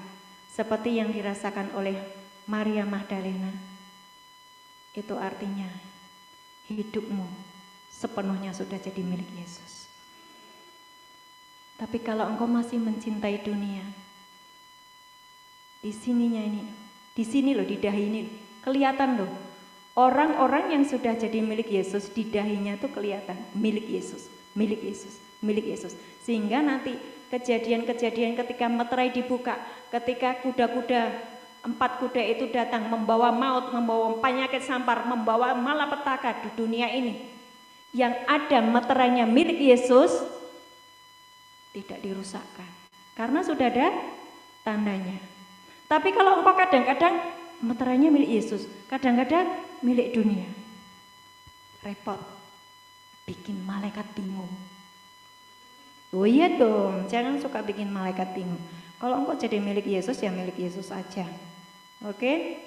seperti yang dirasakan oleh Maria Magdalena, itu artinya hidupmu sepenuhnya sudah jadi milik Yesus. Tapi kalau engkau masih mencintai dunia, di sini loh, di dahi ini kelihatan loh. Orang-orang yang sudah jadi milik Yesus, di dahinya tuh kelihatan milik Yesus, milik Yesus, milik Yesus. Sehingga nanti kejadian-kejadian ketika meterai dibuka, ketika kuda-kuda, 4 kuda itu datang membawa maut, membawa penyakit sampar, membawa malapetaka di dunia ini. Yang ada meterainya milik Yesus, tidak dirusakkan. Karena sudah ada tandanya. Tapi kalau engkau kadang-kadang meterainya milik Yesus, kadang-kadang milik dunia, repot, bikin malaikat bingung. Oh iya dong, jangan suka bikin malaikat bingung. Kalau engkau jadi milik Yesus, ya milik Yesus aja. Oke?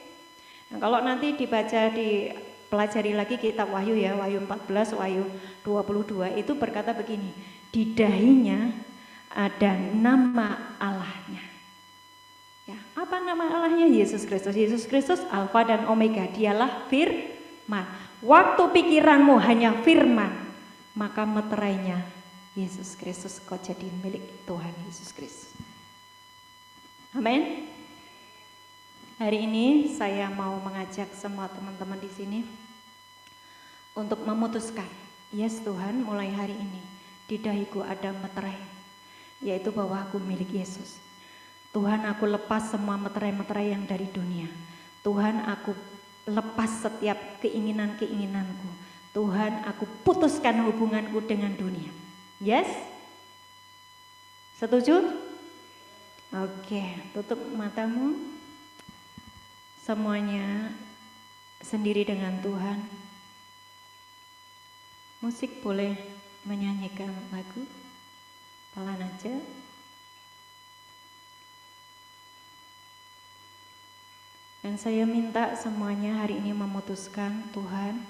Nah, kalau nanti dibaca, dipelajari lagi kitab Wahyu ya, Wahyu 14, Wahyu 22 itu berkata begini, di dahinya ada nama Allahnya. Ya, apa nama Allahnya? Yesus Kristus. Yesus Kristus Alfa dan Omega, dialah firman. Waktu pikiranmu hanya firman, maka meterainya Yesus Kristus, kau jadi milik Tuhan Yesus Kristus. Amin. Hari ini saya mau mengajak semua teman-teman di sini untuk memutuskan, yes Tuhan, mulai hari ini di dahiku ada meterai, yaitu bahwa aku milik Yesus. Tuhan, aku lepas semua meterai-meterai yang dari dunia. Tuhan, aku lepas setiap keinginan-keinginanku. Tuhan, aku putuskan hubunganku dengan dunia. Yes? Setuju? Oke, tutup matamu. Semuanya sendiri dengan Tuhan. Musik boleh menyanyikan lagu, pelan aja. Dan saya minta semuanya hari ini memutuskan, Tuhan,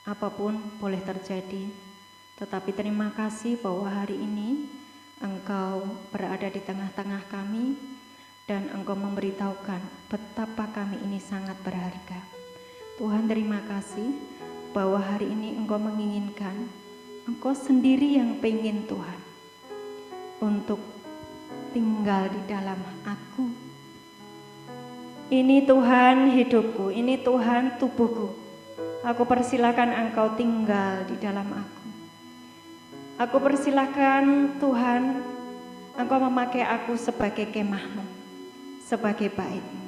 apapun boleh terjadi, tetapi terima kasih bahwa hari ini Engkau berada di tengah-tengah kami dan Engkau memberitahukan betapa kami ini sangat berharga. Tuhan, terima kasih bahwa hari ini Engkau menginginkan, Engkau sendiri yang pengen Tuhan untuk tinggal di dalam aku. Ini Tuhan hidupku, ini Tuhan tubuhku. Aku persilakan Engkau tinggal di dalam aku. Aku persilakan Tuhan, Engkau memakai aku sebagai kemah-Mu, sebagai bait-Mu.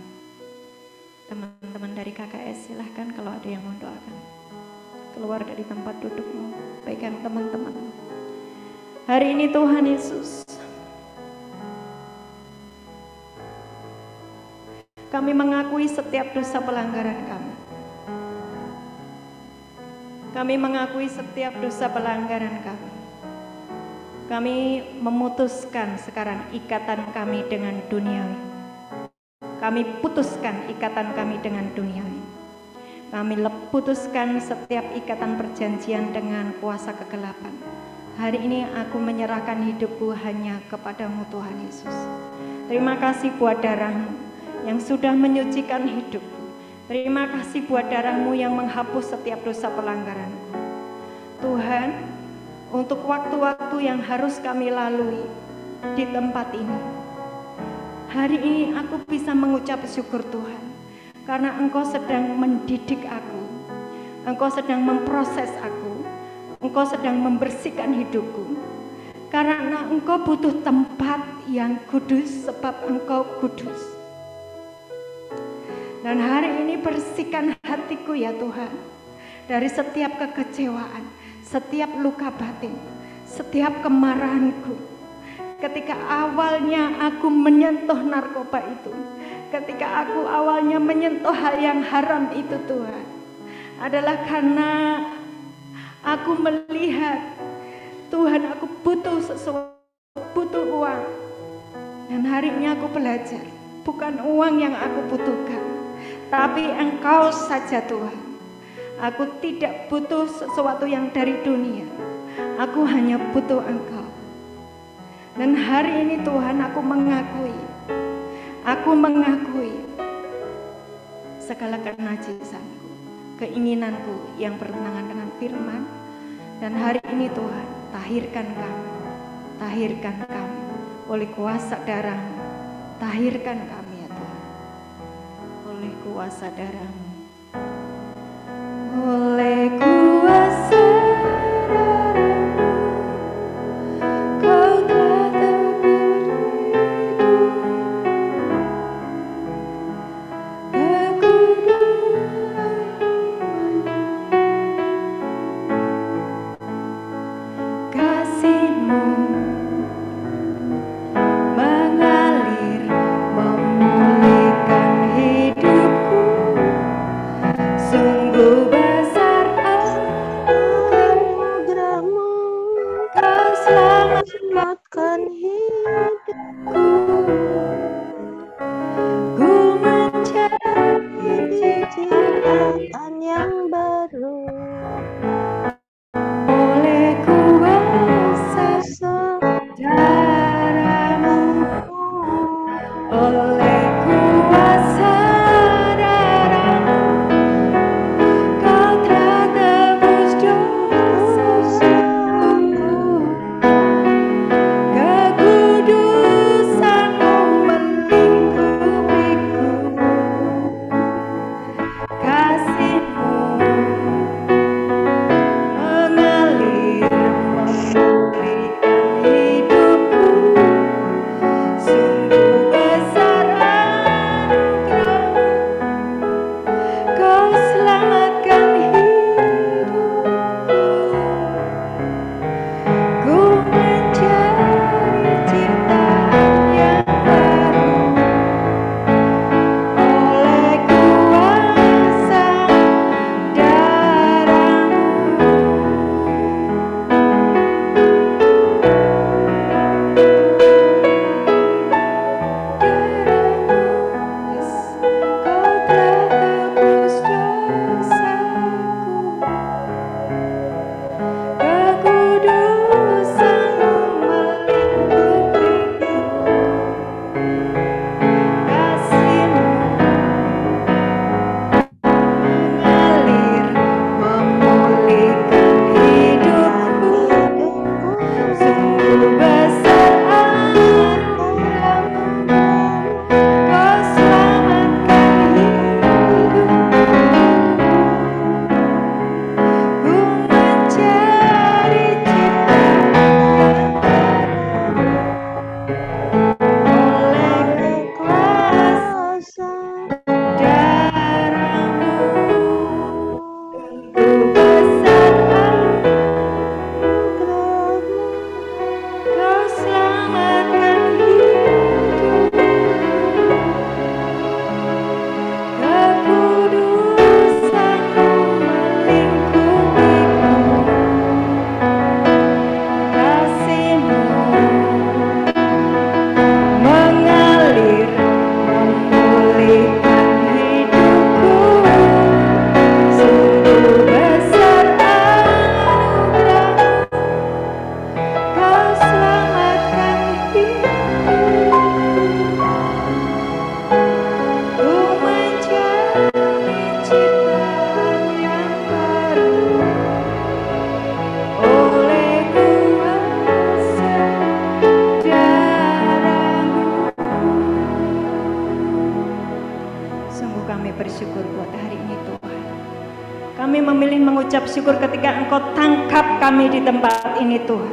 Teman-teman dari KKS silahkan kalau ada yang mau doakan. Keluar dari tempat dudukmu, pegang teman-teman. Hari ini Tuhan Yesus, kami mengakui setiap dosa pelanggaran kami. Kami mengakui setiap dosa pelanggaran kami. Kami memutuskan sekarang ikatan kami dengan duniawi. Kami putuskan ikatan kami dengan duniawi. Kami putuskan setiap ikatan perjanjian dengan kuasa kegelapan. Hari ini aku menyerahkan hidupku hanya kepadamu Tuhan Yesus. Terima kasih buat darah-Mu yang sudah menyucikan hidupku. Terima kasih buat darah-Mu yang menghapus setiap dosa pelanggaranku. Tuhan, untuk waktu-waktu yang harus kami lalui di tempat ini, hari ini aku bisa mengucap syukur Tuhan. Karena Engkau sedang mendidik aku, Engkau sedang memproses aku, Engkau sedang membersihkan hidupku. Karena Engkau butuh tempat yang kudus sebab Engkau kudus. Dan hari ini bersihkan hatiku ya Tuhan, dari setiap kekecewaan, setiap luka batin, setiap kemarahanku. Ketika awalnya aku menyentuh narkoba itu, ketika aku awalnya menyentuh hal yang haram itu Tuhan, adalah karena aku melihat Tuhan, aku butuh sesuatu, butuh uang. Dan hari ini aku belajar, bukan uang yang aku butuhkan, tapi Engkau saja Tuhan. Aku tidak butuh sesuatu yang dari dunia, aku hanya butuh Engkau. Dan hari ini Tuhan, aku mengakui segala kenajisanku, keinginanku yang bertentangan dengan firman. Dan hari ini Tuhan, tahirkan kami oleh kuasa darah-Mu. Tahirkan kami ya Tuhan, oleh kuasa darah-Mu. Oleh kuasa Kudusan mengucap syukur ketika Engkau tangkap kami di tempat ini Tuhan.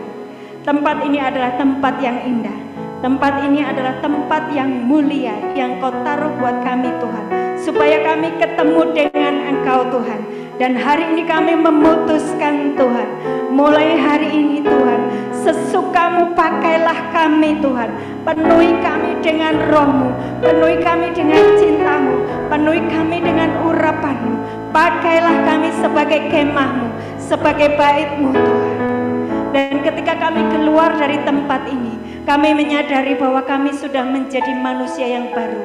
Tempat ini adalah tempat yang indah. Tempat ini adalah tempat yang mulia yang Kau taruh buat kami Tuhan, supaya kami ketemu dengan Engkau Tuhan. Dan hari ini kami memutuskan Tuhan, mulai hari ini Tuhan, sesukamu pakailah kami Tuhan. Penuhi kami dengan roh-Mu, penuhi kami dengan cinta-Mu, penuhi kami dengan urapan-Mu. Pakailah kami sebagai kemah-Mu, sebagai bait-Mu Tuhan. Dan ketika kami keluar dari tempat ini, kami menyadari bahwa kami sudah menjadi manusia yang baru,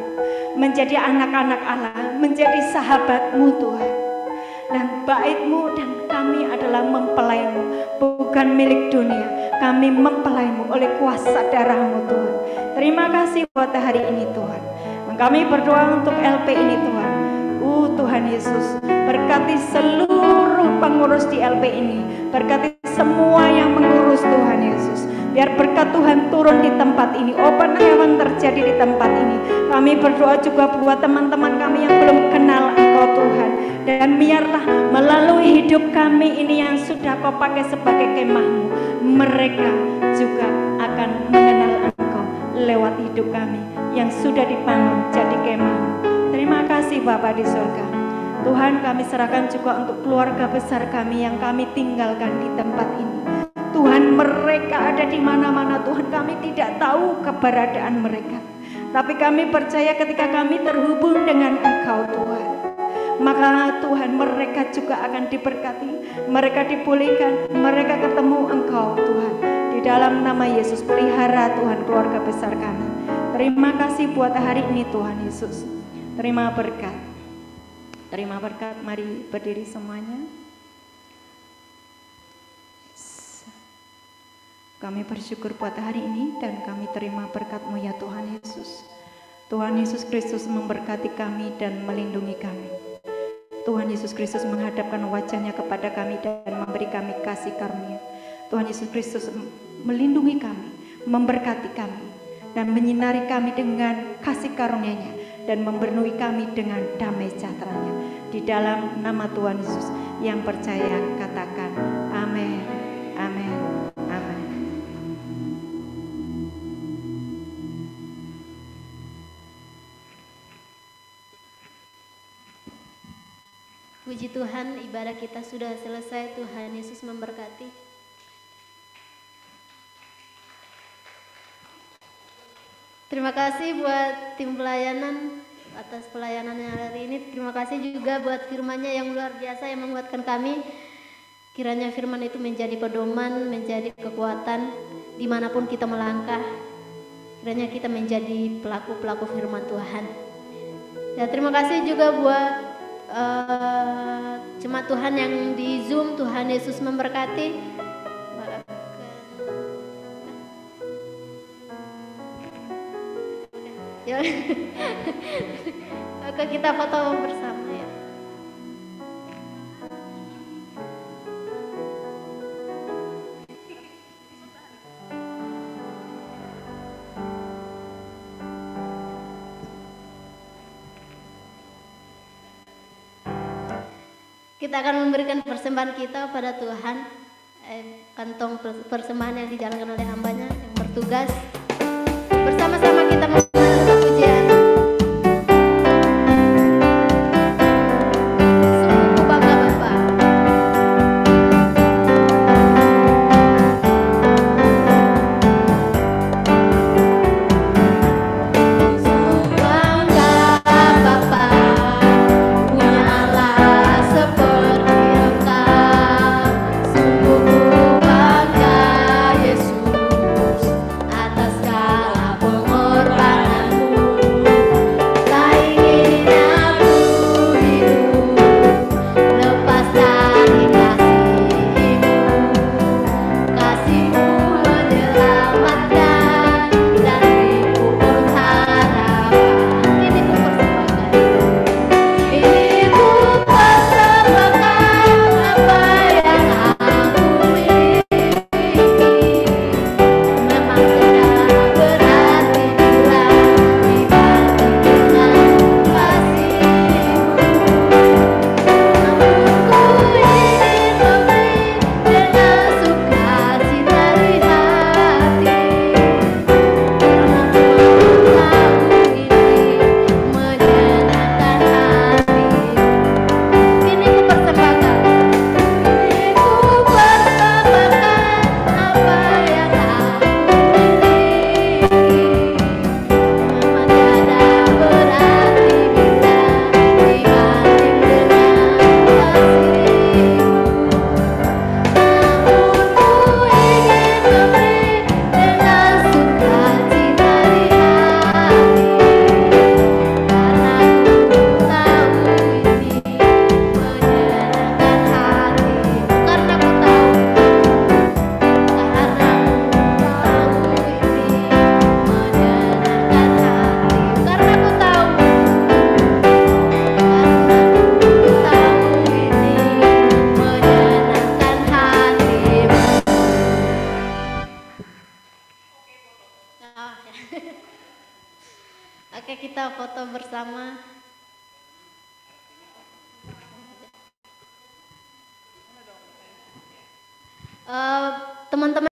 menjadi anak-anak Allah, menjadi sahabat-Mu Tuhan. Dan bait-Mu dan kami adalah mempelai-Mu, bukan milik dunia. Kami mempelai-Mu oleh kuasa darah-Mu Tuhan. Terima kasih buat hari ini Tuhan. Kami berdoa untuk LP ini Tuhan. Tuhan Yesus, berkati seluruh pengurus di LP ini, berkati semua yang mengurus Tuhan Yesus. Biar berkat Tuhan turun di tempat ini, open heaven terjadi di tempat ini. Kami berdoa juga buat teman-teman kami yang belum kenal Engkau Tuhan. Dan biarlah melalui hidup kami ini yang sudah Kau pakai sebagai kemah-Mu, mereka juga akan mengenal Engkau lewat hidup kami yang sudah dibangun jadi kemah-Mu. Terima kasih Bapa di surga. Tuhan, kami serahkan juga untuk keluarga besar kami yang kami tinggalkan di tempat ini. Tuhan, mereka ada di mana-mana Tuhan, kami tidak tahu keberadaan mereka. Tapi kami percaya ketika kami terhubung dengan Engkau Tuhan, maka Tuhan mereka juga akan diberkati, mereka dipulihkan, mereka ketemu Engkau Tuhan. Di dalam nama Yesus, pelihara Tuhan keluarga besar kami. Terima kasih buat hari ini Tuhan Yesus. Terima berkat. Terima berkat, mari berdiri semuanya. Kami bersyukur buat hari ini dan kami terima berkat-Mu ya Tuhan Yesus. Tuhan Yesus Kristus memberkati kami dan melindungi kami. Tuhan Yesus Kristus menghadapkan wajah-Nya kepada kami dan memberi kami kasih karunia. Tuhan Yesus Kristus melindungi kami, memberkati kami, dan menyinari kami dengan kasih karunia-Nya dan membernuhi kami dengan damai sejahtera-Nya. Di dalam nama Tuhan Yesus yang percaya katakan amin, amin, amin. Puji Tuhan, ibadah kita sudah selesai. Tuhan Yesus memberkati. Terima kasih buat tim pelayanan atas pelayanannya hari ini. Terima kasih juga buat firman-Nya yang luar biasa yang menguatkan kami. Kiranya firman itu menjadi pedoman, menjadi kekuatan dimanapun kita melangkah. Kiranya kita menjadi pelaku-pelaku firman Tuhan. Ya, terima kasih juga buat jemaat Tuhan yang di Zoom. Tuhan Yesus memberkati. Oke, kita foto bersama ya. Kita akan memberikan persembahan kita pada Tuhan. Kantong persembahan yang dijalankan oleh hamba-Nya yang bertugas. Bersama-sama kita menyanyikan pujian. Sungguh bangga Bapa. Sungguh bangga Bapa, punya Allah seperti Engkau. Sungguh bangga Yesus atas segala pengorbanan. Oke, kita foto bersama. Teman-teman